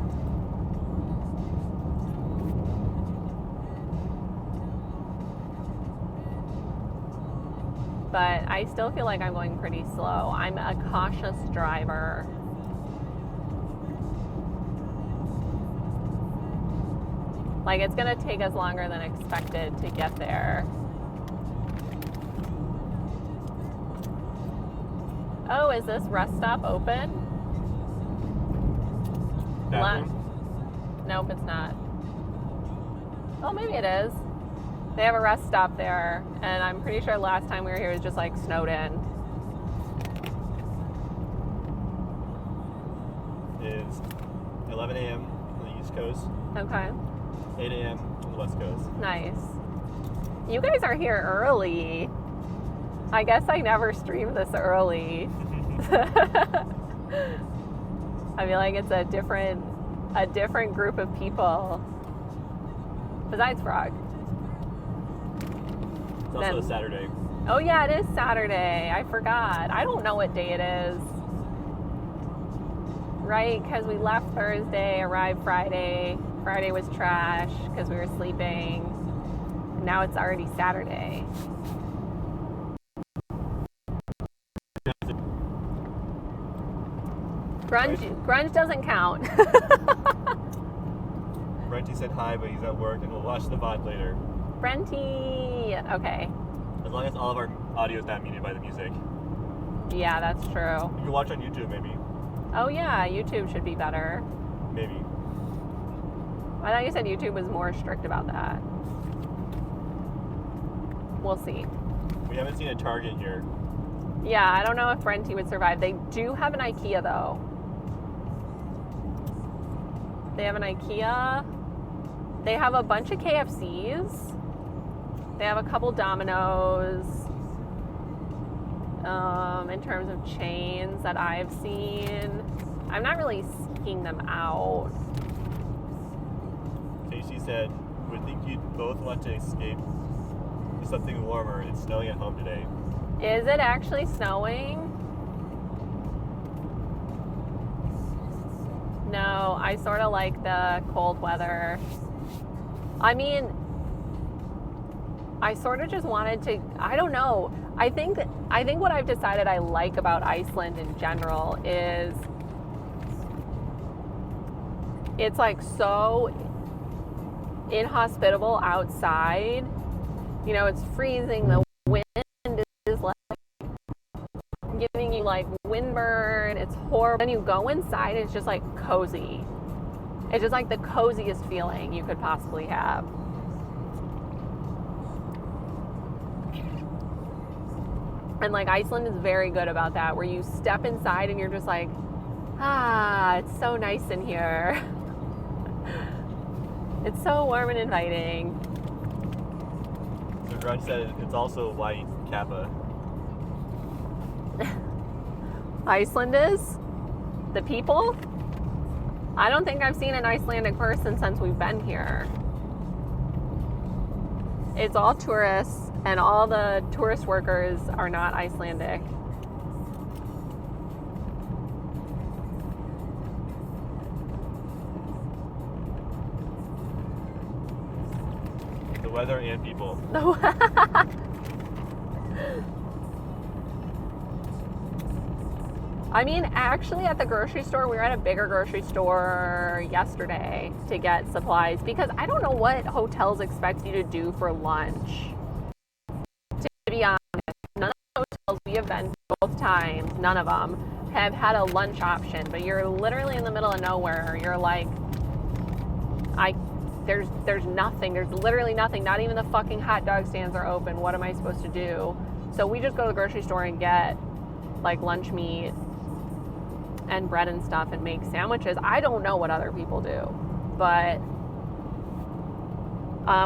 But I still feel like I'm going pretty slow. I'm a cautious driver. Like, it's gonna take us longer than expected to get there. Oh, is this rest stop open? That one? Nope, it's not. Oh, maybe it is. They have a rest stop there, and I'm pretty sure last time we were here it was just like snowed in. It's 11 a.m. on the East Coast, Okay. 8 a.m. on the West Coast. Nice. You guys are here early. I guess I never stream this early. I feel like it's a different group of people. Besides Frog. It's also a Saturday. Oh yeah, it is Saturday. I forgot. I don't know what day it is. Right? Because we left Thursday, arrived Friday. Friday was trash because we were sleeping. Now it's already Saturday. Grunge doesn't count. Brenty said hi, but he's at work, and we'll watch the VOD later. Brenty. Okay. As long as all of our audio is not muted by the music. Yeah, that's true. You can watch on YouTube, maybe. Oh yeah, YouTube should be better. Maybe. I thought you said YouTube was more strict about that. We'll see. We haven't seen a Target here. Yeah, I don't know if Brenty would survive. They do have an IKEA though. They have an IKEA. They have a bunch of KFCs. They have a couple Domino's. In terms of chains that I've seen, I'm not really seeking them out. Casey said, would think you'd both want to escape to something warmer. It's snowing at home today. Is it actually snowing? No, I sort of like the cold weather. I mean, I sort of just wanted to, I don't know. I think what I've decided I like about Iceland in general is it's like so inhospitable outside. You know, it's freezing. The wind is like giving you like windburn. It's horrible. Then you go inside, it's just like cozy. It's just like the coziest feeling you could possibly have. And like Iceland is very good about that, where you step inside and you're just like, ah, it's so nice in here. It's so warm and inviting. So Grunge said it's also white Kappa. Iceland is? The people? I don't think I've seen an Icelandic person since we've been here. It's all tourists, and all the tourist workers are not Icelandic. The weather and people. I mean, actually, at the grocery store, we were at a bigger grocery store yesterday to get supplies because I don't know what hotels expect you to do for lunch. To be honest, none of the hotels we have been to both times, none of them, have had a lunch option. But you're literally in the middle of nowhere. You're like, there's nothing. There's literally nothing. Not even the fucking hot dog stands are open. What am I supposed to do? So we just go to the grocery store and get like lunch meat and bread and stuff and make sandwiches. I don't know what other people do, but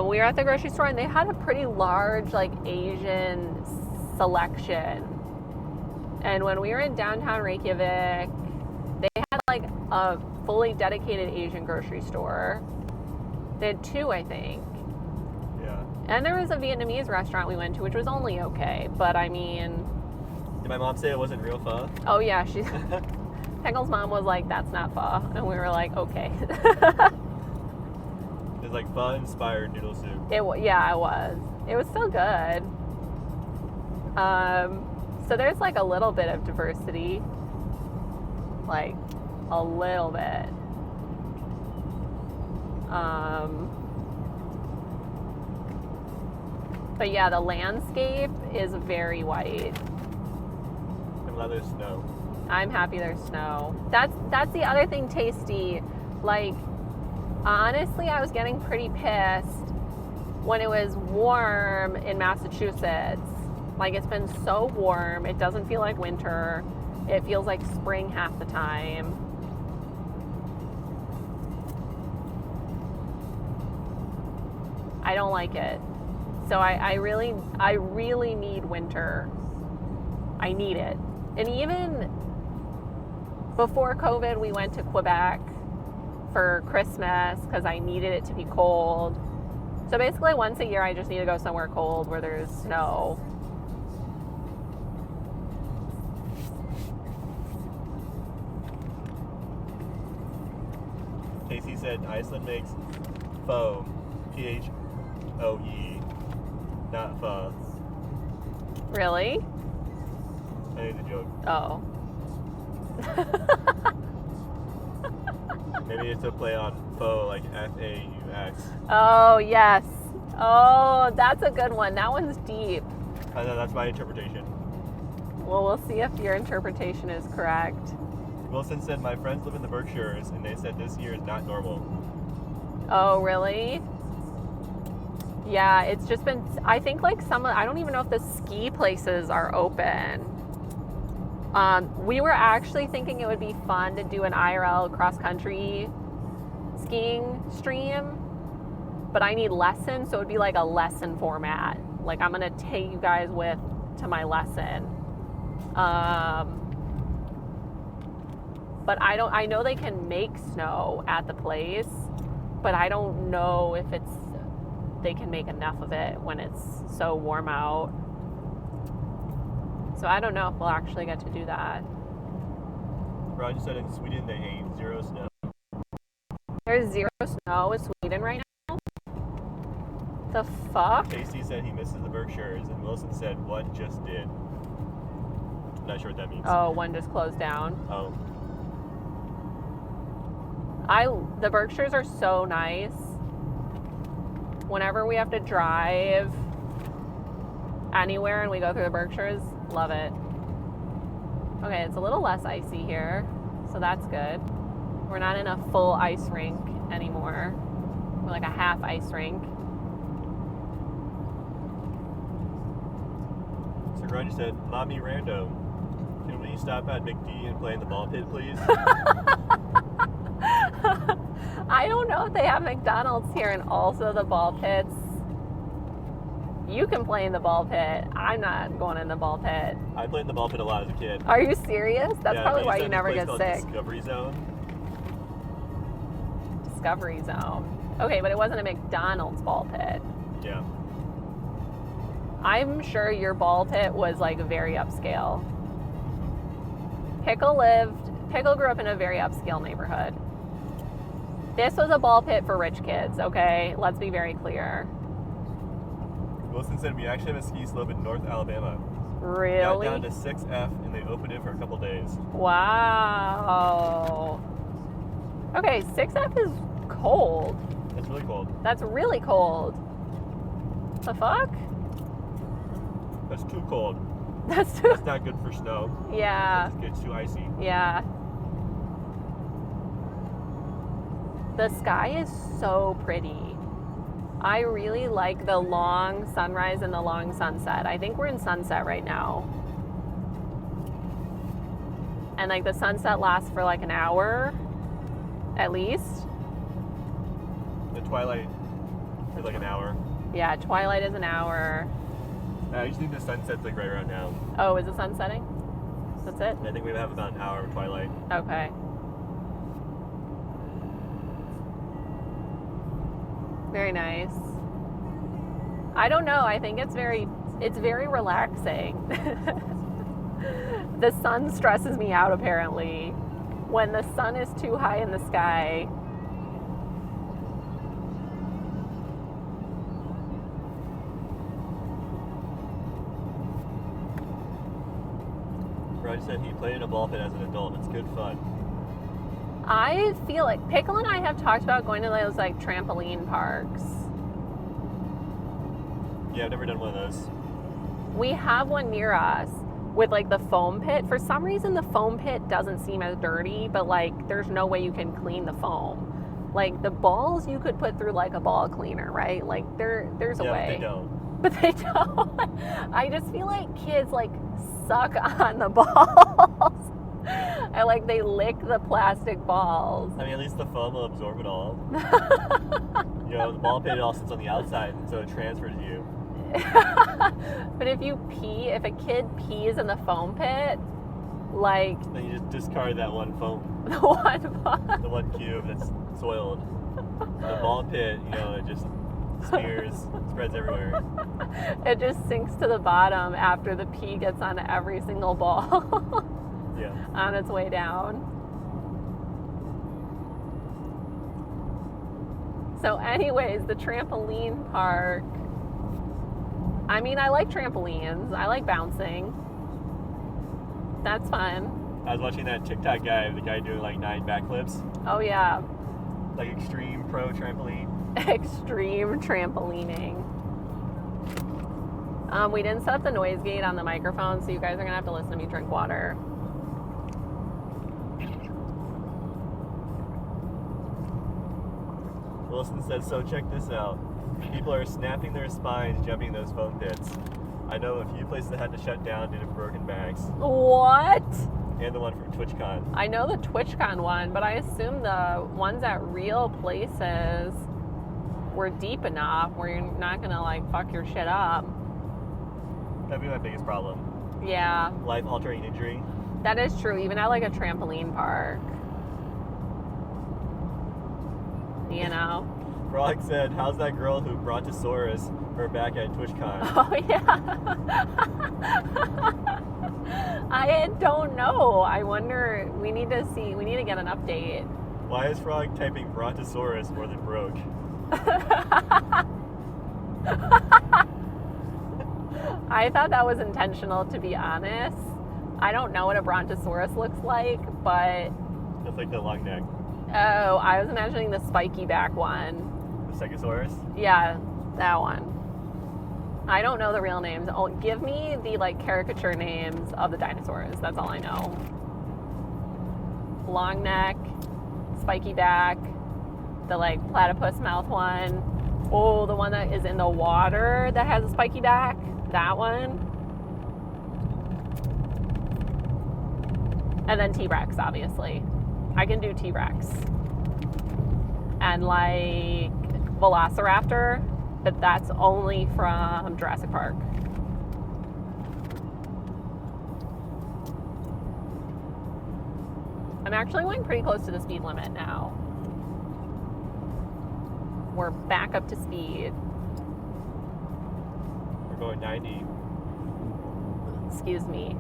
we were at the grocery store and they had a pretty large like Asian selection. And when we were in downtown Reykjavik, they had like a fully dedicated Asian grocery store. They had two, I think. Yeah. And there was a Vietnamese restaurant we went to, which was only okay, but I mean... Did my mom say it wasn't real pho? Oh yeah, Pickle's mom was like, that's not pho. And we were like, okay. It's like pho-inspired noodle soup. Yeah, it was. It was still good. So there's like a little bit of diversity. Like, a little bit. But yeah, the landscape is very white. I'm glad there's snow. I'm happy there's snow. That's the other thing, Tasty. Like, honestly, I was getting pretty pissed when it was warm in Massachusetts. Like, it's been so warm. It doesn't feel like winter. It feels like spring half the time. I don't like it. So I really need winter. I need it. And even before COVID, we went to Quebec for Christmas because I needed it to be cold. So basically once a year, I just need to go somewhere cold where there's snow. Casey said Iceland makes pho, P-H-O-E, not pho. Really? I made the joke. Oh. Maybe it's a play on pho, like F-A-U-X. Oh, yes. Oh, that's a good one. That one's deep. I know, that's my interpretation. Well, we'll see if your interpretation is correct. Wilson said, my friends live in the Berkshires, and they said this year is not normal. Oh, really? Yeah, it's just been, I think like I don't even know if the ski places are open. We were actually thinking it would be fun to do an IRL cross-country skiing stream, but I need lessons, so it would be like a lesson format. Like, I'm gonna take you guys with to my lesson. But I know they can make snow at the place, but I don't know if they can make enough of it when it's so warm out. So I don't know if we'll actually get to do that. Roger said in Sweden they hate zero snow. There's zero snow in Sweden right now? The fuck? Casey said he misses the Berkshires, and Wilson said one just did. Not sure what that means. Oh, one just closed down. Oh. The Berkshires are so nice. Whenever we have to drive anywhere and we go through the Berkshires, love it. Okay, it's a little less icy here, so that's good. We're not in a full ice rink anymore. We're like a half ice rink. So Roger said, Mommy Rando, can we stop at McD and play in the ball pit, please? I don't know if they have McDonald's here and also the ball pits. You can play in the ball pit. I'm not going in the ball pit. I played in the ball pit a lot as a kid. Are you serious? That's probably why you never get sick. Discovery Zone. Discovery Zone. Okay, but it wasn't a McDonald's ball pit. Yeah. I'm sure your ball pit was like very upscale. Pickle grew up in a very upscale neighborhood. This was a ball pit for rich kids, okay? Let's be very clear. Wilson said we actually have a ski slope in North Alabama. Really? Got down to 6F and they opened it for a couple days. Wow. Okay, 6F is cold. It's really cold. That's really cold. The fuck? That's too cold. That's too... That's not good for snow. Yeah. It gets too icy. Yeah. The sky is so pretty. I really like the long sunrise and the long sunset. I think we're in sunset right now. And like the sunset lasts for like an hour at least. The twilight for like an hour. Yeah, twilight is an hour. I just think the sunset's like right around now. Oh, is it sun setting? That's it? I think we have about an hour of twilight. Okay. Very nice. I don't know. I think it's very relaxing. The sun stresses me out apparently. When the sun is too high in the sky. Roger said he played in a ball pit as an adult. It's good fun. I feel like Pickle and I have talked about going to those like trampoline parks. Yeah, I've never done one of those. We have one near us with like the foam pit. For some reason the foam pit doesn't seem as dirty, but like there's no way you can clean the foam. Like the balls you could put through like a ball cleaner, right? Like there's a way. But they don't. But they don't. I just feel like kids like suck on the balls. I like they lick the plastic balls. I mean, at least the foam will absorb it all. You know, the ball pit all sits on the outside, and so it transfers you. But if a kid pees in the foam pit, like Then you just discard that one foam. the one The one cube that's soiled. The ball pit, you know, it just spreads everywhere. It just sinks to the bottom after the pee gets on every single ball. Yeah. On its way down. So anyways, the trampoline park. I mean, I like trampolines. I like bouncing. That's fun. I was watching that TikTok guy, the guy doing like 9 backflips. Oh yeah. Like extreme pro trampoline. Extreme trampolining. We didn't set up the noise gate on the microphone, so you guys are gonna have to listen to me drink water. Wilson said, so check this out. People are snapping their spines jumping those foam pits. I know a few places that had to shut down due to broken backs. What? And the one from TwitchCon. I know the TwitchCon one, but I assume the ones at real places were deep enough where you're not gonna like fuck your shit up. That'd be my biggest problem. Yeah. Life-altering injury. That is true, even at like a trampoline park. You know? Frog said, how's that girl who Brontosaurus her back at TwitchCon? Oh yeah. I don't know. I wonder, we need to get an update. Why is Frog typing Brontosaurus more than broke? I thought that was intentional, to be honest. I don't know what a Brontosaurus looks like, but... That's like the long neck. Oh, I was imagining the spiky back one. The Stegosaurus? Yeah, That one. I don't know the real names. Oh, give me the like caricature names of the dinosaurs. That's all I know. Long neck, spiky back, the like platypus mouth one. Oh, the one that is in the water that has a spiky back. That one. And then T-Rex, obviously. I can do T-Rex. And like Velociraptor, but that's only from Jurassic Park. I'm actually going pretty close to the speed limit now. We're back up to speed. We're going 90. Excuse me.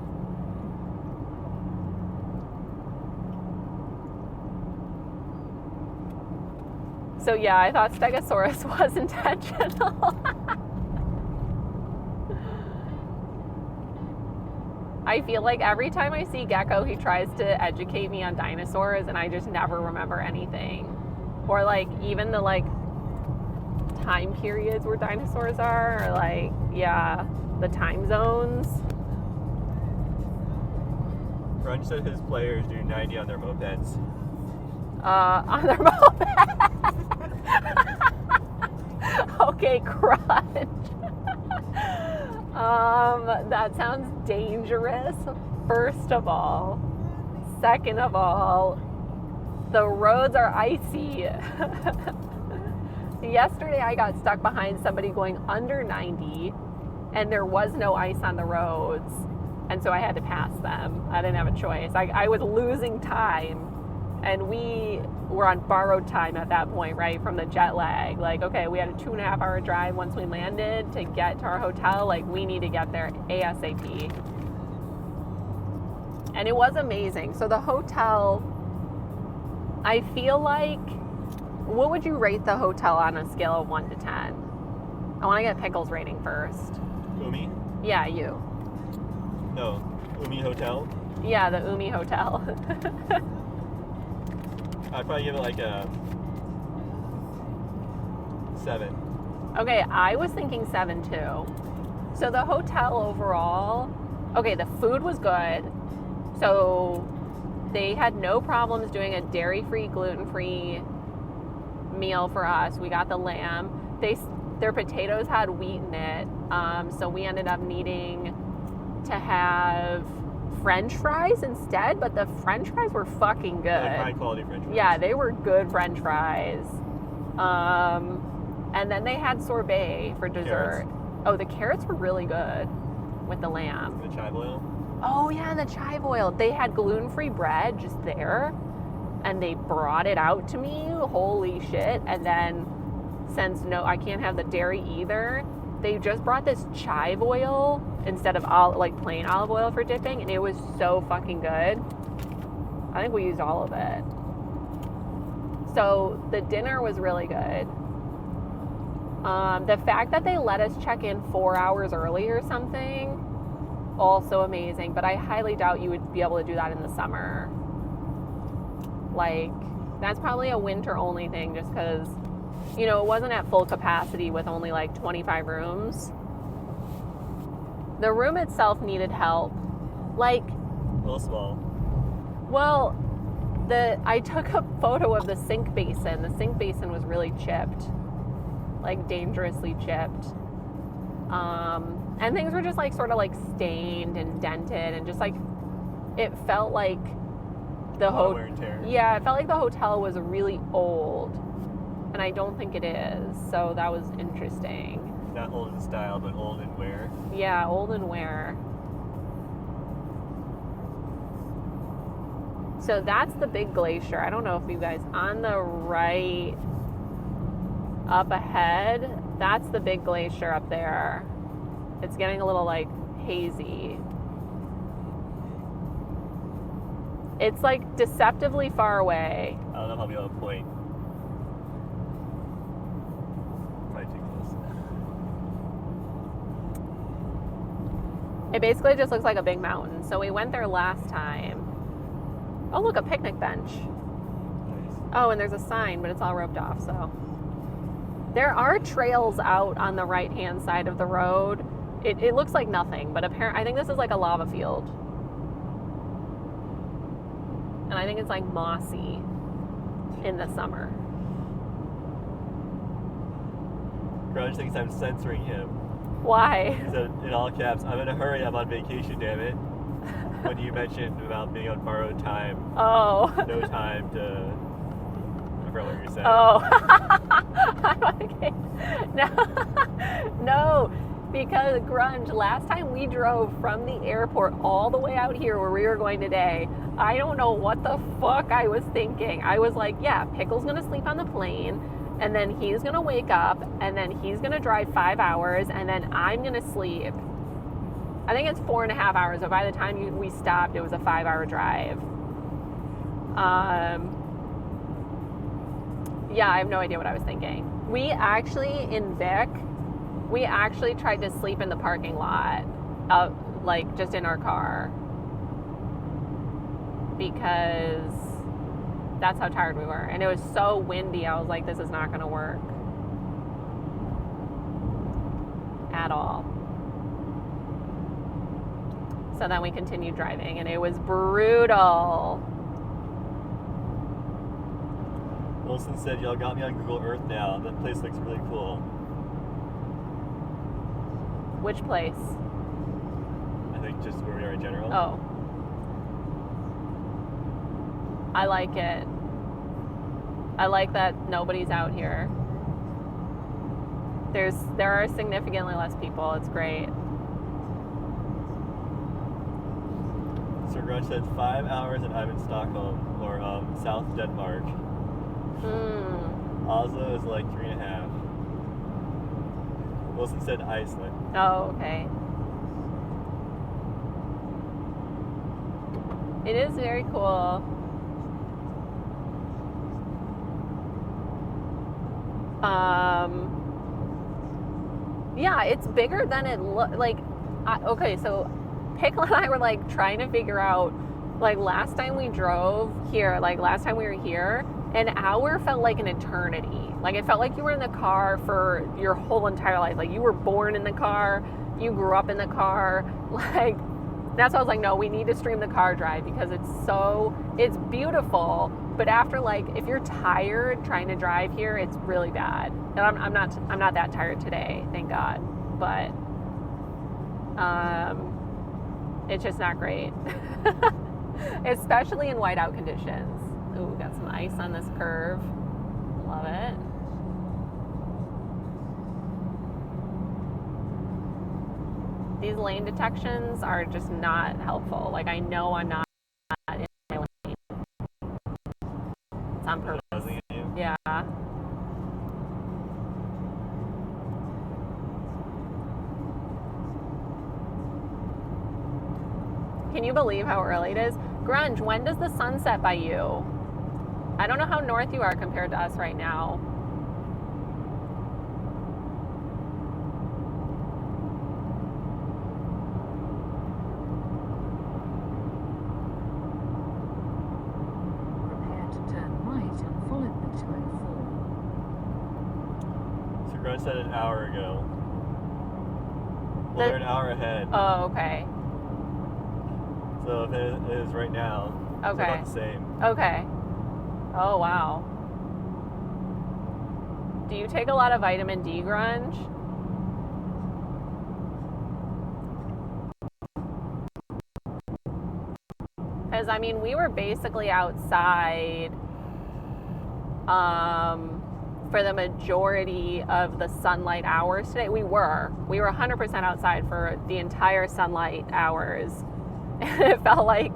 So yeah, I thought Stegosaurus was intentional. I feel like every time I see Gecko, he tries to educate me on dinosaurs and I just never remember anything. Or like even the like time periods where dinosaurs are, or like, yeah, the time zones. Crunch said his players do 90 on their mopeds. On their moped. Okay, Crunch. That sounds dangerous, first of all. Second of all, the roads are icy. Yesterday I got stuck behind somebody going under 90 and there was no ice on the roads, and so I had to pass them. I didn't have a choice. I was losing time, and we were on borrowed time at that point, right, from the jet lag. Like, okay, we had a 2.5 hour drive once we landed to get to our hotel. Like, we need to get there ASAP. And it was amazing. So the hotel, I feel like, what would you rate the hotel on a scale of 1 to 10? I want to get Pickle's rating first. Umi? Yeah, you. No, Umi Hotel. Yeah, the Umi Hotel. I'd probably give it like a 7. Okay, I was thinking 7 too. So the hotel overall, okay, the food was good. So they had no problems doing a dairy-free, gluten-free meal for us. We got the lamb. Their potatoes had wheat in it, so we ended up needing to have French fries instead, but the French fries were fucking good. Like high quality French fries. Yeah, they were good French fries. And then they had sorbet for dessert. Carrots. Oh, the carrots were really good with the lamb. The chive oil. Oh yeah, the chive oil. They had gluten-free bread just there, and they brought it out to me. Holy shit. And then since I can't have the dairy either, they just brought this chive oil instead of like plain olive oil for dipping, and it was so fucking good. I think we used all of it. So the dinner was really good. The fact that they let us check in 4 hours early or something, also amazing. But I highly doubt you would be able to do that in the summer. Like, that's probably a winter only thing, just because, you know, it wasn't at full capacity with only like 25 rooms. The room itself needed help. Like, A little small. well, I took a photo of the sink basin. The sink basin was really chipped, like dangerously chipped. And things were just like sort of like stained and dented, and just like it felt like the Wear and tear. Yeah, it felt like the hotel was really old, and I don't think it is. So that was interesting. Not old in style, but old in wear. Yeah, old and wear. So that's the big glacier. I don't know if you guys, on the right up ahead, that's the big glacier up there. It's getting a little like hazy. It's like deceptively far away. I don't know if I'll be able to point. Probably too close. It basically just looks like a big mountain. So we went there last time. Oh, look, a picnic bench. Nice. Oh, and there's a sign, but it's all roped off, so. There are trails out on the right-hand side of the road. It looks like nothing, but apparently I think this is like a lava field. And I think it's like mossy in the summer. Grunge thinks I'm censoring him. Why? He said in all caps, I'm in a hurry, I'm on vacation, damn it. When you mentioned about being on borrowed time, Oh. no time to... I forgot what you said. Oh. Okay. No. No. Because Grunge, last time we drove from the airport all the way out here where we were going today, I don't know what the fuck I was thinking. I was like, yeah, Pickle's gonna sleep on the plane, and then he's gonna wake up, and then he's gonna drive 5 hours, and then I'm gonna sleep. I think it's 4.5 hours, but by the time we stopped, it was a 5-hour drive. Yeah, I have no idea what I was thinking. We actually, in Vic, we actually tried to sleep in the parking lot, like just in our car, because that's how tired we were. And it was so windy, I was like, this is not gonna work at all. So then we continued driving, and it was brutal. Wilson said, y'all got me on Google Earth now. That place looks really cool. Which place? I think just where we are in general. Oh. I like it. I like that nobody's out here. There are significantly less people. It's great. Sir Grunge said 5 hours and I'm in Stockholm, or South Denmark. Oslo is like 3.5. Wilson said Iceland. Oh, okay. It is very cool. Yeah, it's bigger than it looked like. Okay, so Pickle and I were like trying to figure out, like last time we drove here, like last time we were here, an hour felt like an eternity. Like it felt like you were in the car for your whole entire life. Like you were born in the car, you grew up in the car. Like that's why I was like, no, we need to stream the car drive because it's beautiful. But after like, if you're tired trying to drive here, it's really bad. And I'm not that tired today, thank God. But it's just not great, especially in whiteout conditions. Ooh, got some ice on this curve. Love it. These lane detections are just not helpful. Like I know I'm not in my lane. It's on purpose. Yeah. Can you believe how early it is? Grunge, when does the sun set by you? I don't know how north you are compared to us right now. Prepare to turn right and follow the 204. So Grunge said an hour ago. Well, they're an hour ahead. Oh, okay. So if it is right now, it's Okay. about the same. Okay. Oh, wow. Do you take a lot of vitamin D, Grunge? Because, I mean, we were basically outside for the majority of the sunlight hours today. We were 100% outside for the entire sunlight hours. And it felt like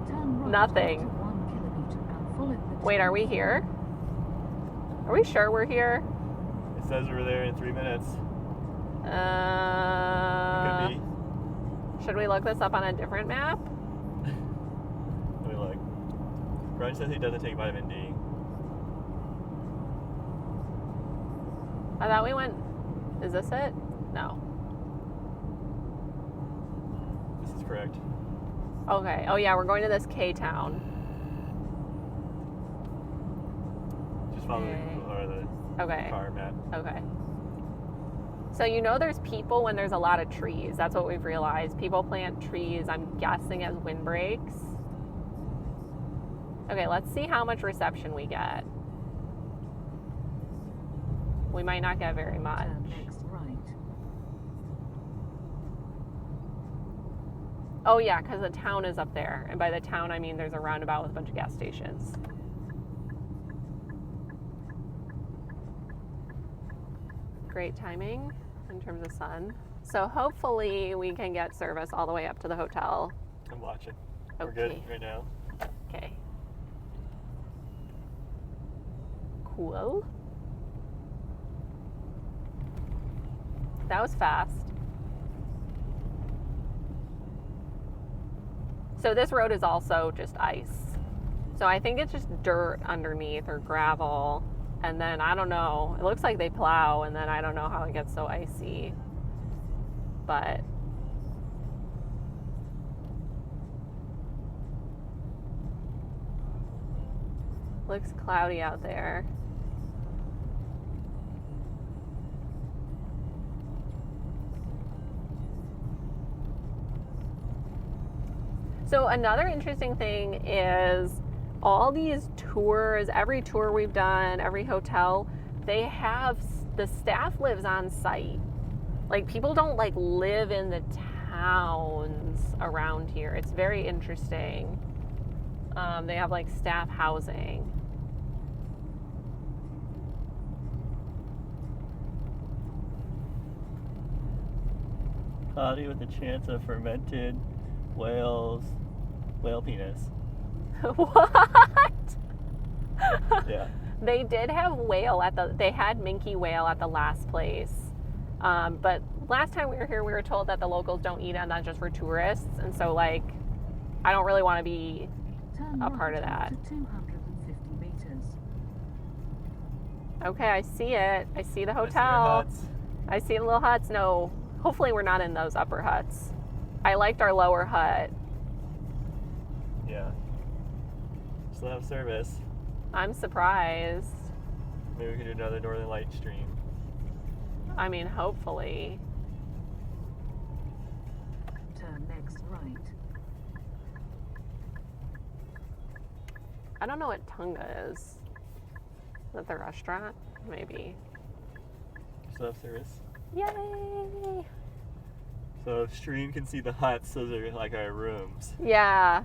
Turn right nothing. after 1 kilometer and follow the Wait, are we here? Are we sure we're here? It says we're there in 3 minutes. It could be. Should we look this up on a different map? Let me look. Grunge says he doesn't take vitamin D. I thought we went. Is this it? No. This is correct. Okay. Oh yeah, we're going to this K town. Just Just follow the Okay. car map. Okay. So you know there's people when there's a lot of trees. That's what we've realized. People plant trees, I'm guessing, as windbreaks. Okay, let's see how much reception we get. We might not get very much. Turn next right. Oh yeah, because the town is up there. And by the town, I mean there's a roundabout with a bunch of gas stations. Great timing in terms of sun. So hopefully we can get service all the way up to the hotel. I'm watching. We're good Okay. right now. Okay. Cool. That was fast. So this road is also just ice. So I think it's just dirt underneath or gravel. And then I don't know. It looks like they plow, and then I don't know how it gets so icy. But looks cloudy out there. So another interesting thing is all these tours, every tour we've done, every hotel, they have, the staff lives on site. Like people don't like live in the towns around here. It's very interesting. They have like staff housing. Cloudy with a chance of fermented whale penis. What? Yeah. They did have whale they had minke whale at the last place. But last time we were here, we were told that the locals don't eat it and that's just for tourists. And so like, I don't really want to be Turn a part of right that. after 250 meters. Okay, I see it. I see the I see your hotel. huts. I see the little huts. No, hopefully we're not in those upper huts. I liked our lower hut. Yeah. Still have service. I'm surprised. Maybe we can do another Northern Light stream. I mean, hopefully. Turn next right. I don't know what Tunga is. Is that the restaurant? Maybe. Still have service. Yay! So stream can see the huts. Those are like our rooms. Yeah.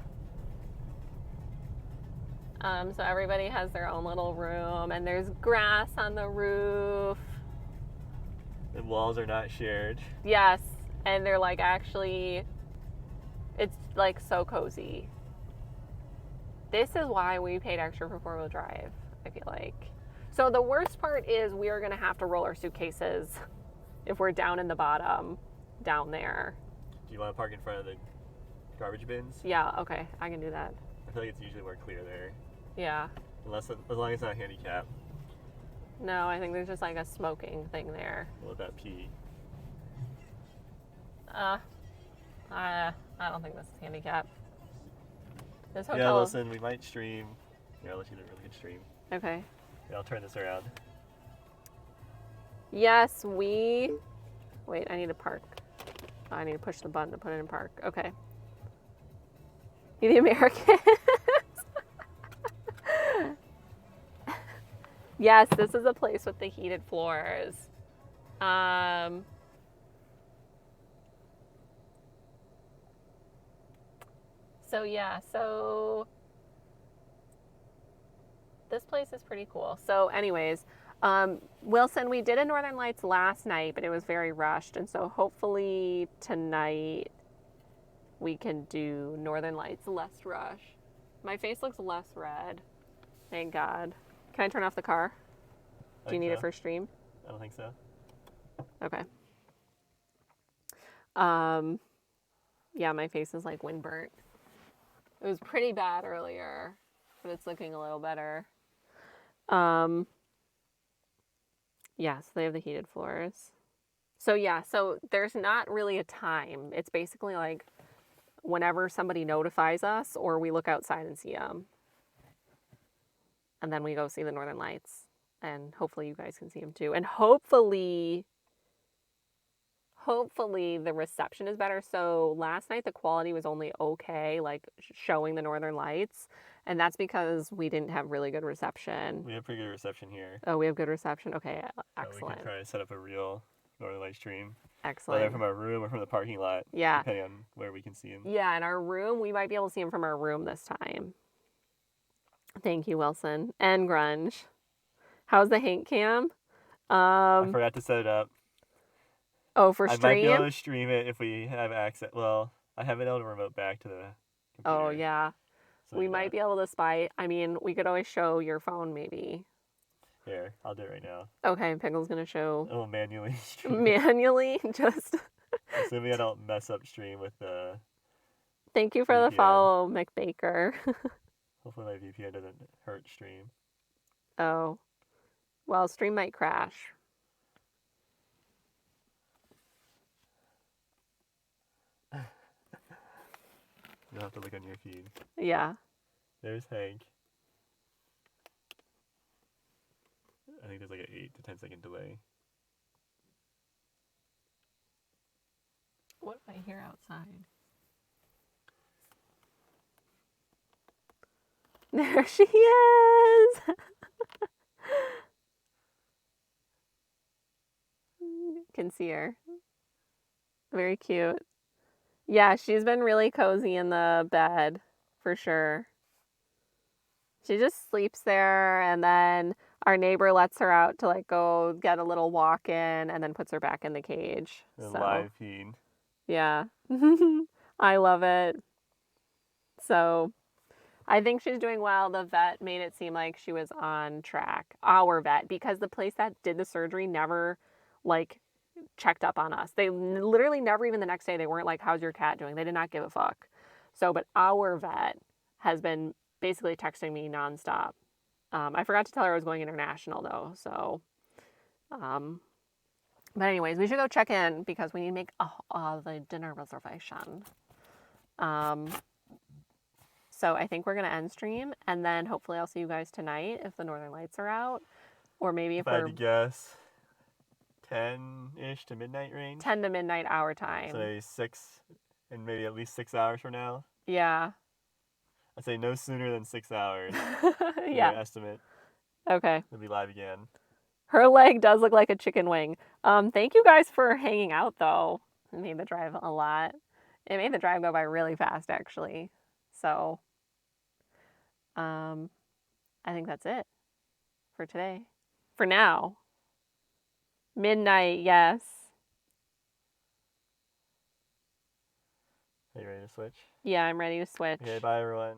So everybody has their own little room, and there's grass on the roof. The walls are not shared. Yes, and they're like actually, it's like so cozy. This is why we paid extra for 4-wheel drive, I feel like. So the worst part is we are going to have to roll our suitcases if we're down in the bottom, down there. Do you want to park in front of the garbage bins? Yeah, okay, I can do that. I feel like it's usually more clear there. Yeah. As long as it's not handicapped. No, I think there's just like a smoking thing there. We'll let that pee. I don't think this is handicapped. This hotel. Yeah, listen, we might stream. Yeah, I'll let you do a really good stream. Okay. Yeah, I'll turn this around. Yes, we. Wait, I need to park. I need to push the button to put it in park. Okay. The Americans. Yes, this is a place with the heated floors. So yeah, so this place is pretty cool. So anyways, Wilson, we did a Northern Lights last night, but it was very rushed. And so hopefully tonight we can do Northern Lights less rush. My face looks less red. Thank God. Can I turn off the car? Do you need it for stream? I don't think so. Okay. Yeah, my face is like wind burnt. It was pretty bad earlier, but it's looking a little better. Yeah, so they have the heated floors. So yeah, so there's not really a time. It's basically like whenever somebody notifies us or we look outside and see them. And then we go see the Northern Lights. and hopefully you guys can see him too. And hopefully the reception is better. So last night the quality was only okay, like showing the northern lights, and that's because we didn't have really good reception. We have pretty good reception here. Oh, we have good reception? Okay, We excellent. can try to set up a real northern light stream. Excellent. Whether from our room or from the parking lot. Yeah. Depending on where we can see him. Yeah, in our room, we might be able to see him from our room this time. Thank you, Wilson. And Grunge. How's the Hank cam? I forgot to set it up. Oh, for I stream? might be able to stream it if we have access. Well, I haven't been able to remote back to the computer. Oh, yeah. So We might be able to spy. I mean, we could always show your phone, maybe. Here, I'll do it right now. Okay, Pickle's going to show Oh, manually stream. manually. Just Assuming I don't mess up stream with the... thank you for the VPN. follow, McBaker. Hopefully my VPN doesn't hurt stream. Oh. Well, stream might crash. You'll have to look on your feed. Yeah. There's Hank. I think there's like an 8 to 10 second delay. What if I hear outside? There she is! Can see her. Very cute. Yeah, she's been really cozy in the bed, for sure. She just sleeps there, and then our neighbor lets her out to like go get a little walk in, and then puts her back in the cage. The So, live feed. yeah. I love it. So, I think she's doing well. The vet made it seem like she was on track. Our vet, because the place that did the surgery never, like, checked up on us. They literally never, even the next day, they weren't like, how's your cat doing? They did not give a fuck. So, but our vet has been basically texting me nonstop. I forgot to tell her I was going international, though. So, but anyways, we should go check in because we need to make the dinner reservation. So I think we're going to end stream, and then hopefully I'll see you guys tonight if the northern lights are out, or maybe if If I had we're to guess, 10-ish to midnight range. 10 to midnight our time. So 6, and maybe at least 6 hours from now. Yeah. I'd say no sooner than 6 hours. Yeah. Estimate. Okay. We'll be live again. Her leg does look like a chicken wing. Thank you guys for hanging out, though. It made the drive a lot. It made the drive go by really fast, actually. So, I think that's it for today. For now. Midnight, yes. Are you ready to switch? Yeah, I'm ready to switch. Okay, bye everyone.